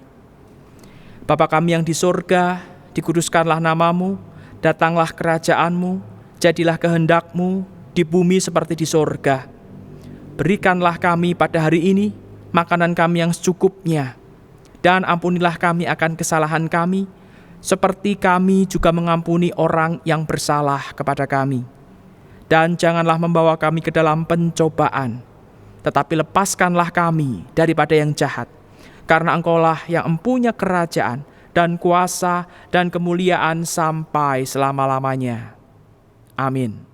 Bapa kami yang di surga, dikuduskanlah nama-Mu, datanglah kerajaan-Mu, jadilah kehendak-Mu di bumi seperti di surga. Berikanlah kami pada hari ini makanan kami yang secukupnya, dan ampunilah kami akan kesalahan kami, seperti kami juga mengampuni orang yang bersalah kepada kami. Dan janganlah membawa kami ke dalam pencobaan, tetapi lepaskanlah kami daripada yang jahat, karena Engkaulah yang empunya kerajaan dan kuasa dan kemuliaan sampai selama-lamanya. Amin.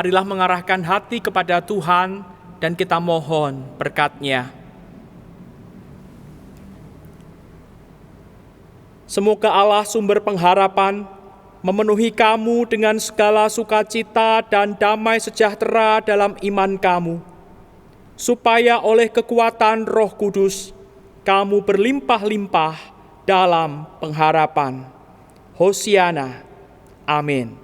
Marilah mengarahkan hati kepada Tuhan dan kita mohon berkat-Nya. Semoga Allah sumber pengharapan memenuhi kamu dengan segala sukacita dan damai sejahtera dalam iman kamu, supaya oleh kekuatan Roh Kudus kamu berlimpah-limpah dalam pengharapan. Hosiana. Amin.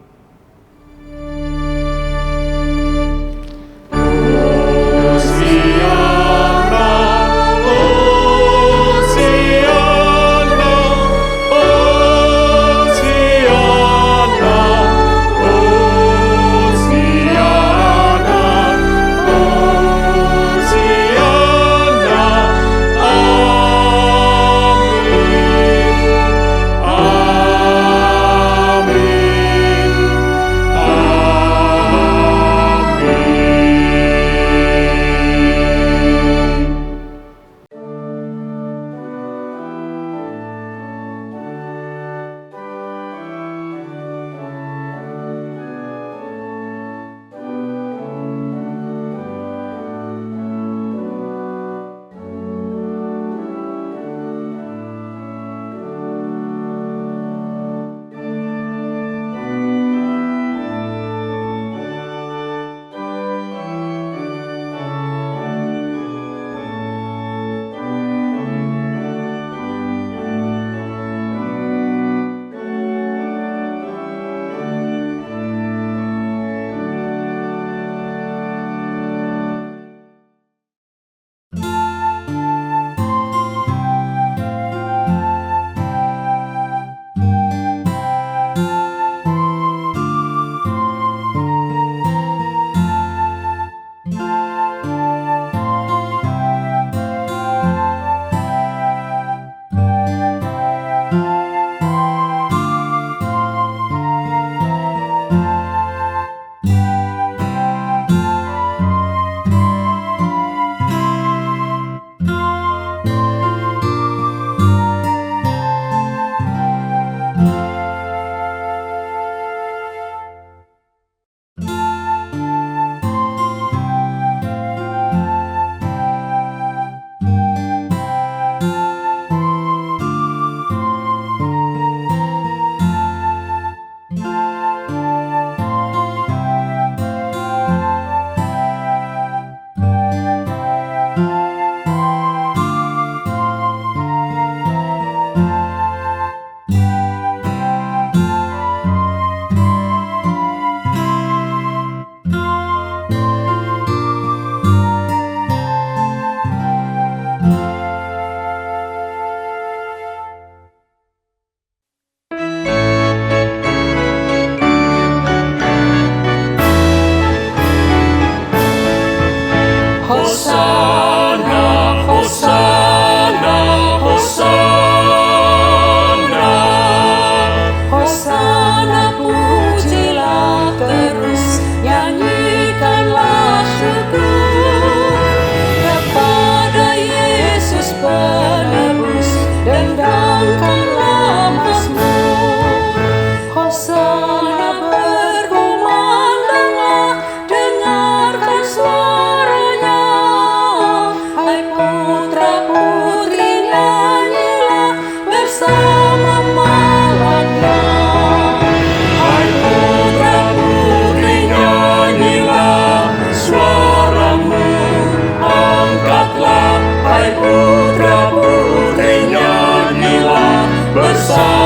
Hai putra putri nyanyilah bersama.